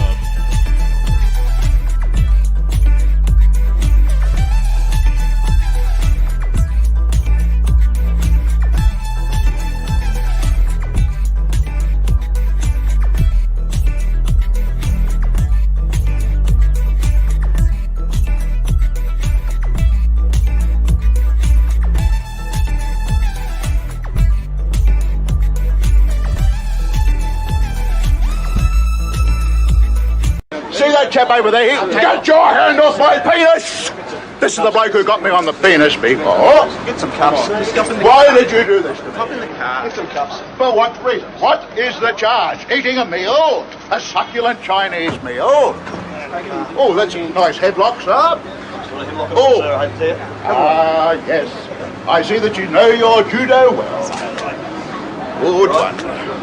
See that chap over there? Get your hand off my penis! This is the bloke who got me on the penis before. Get some cups. Why did you do this to me? Hop in the car. Get some cups. For what reason? What is the charge? Eating a meal? A succulent Chinese meal? Oh, that's a nice headlock, sir. Oh, yes. I see that you know your judo well. Good one.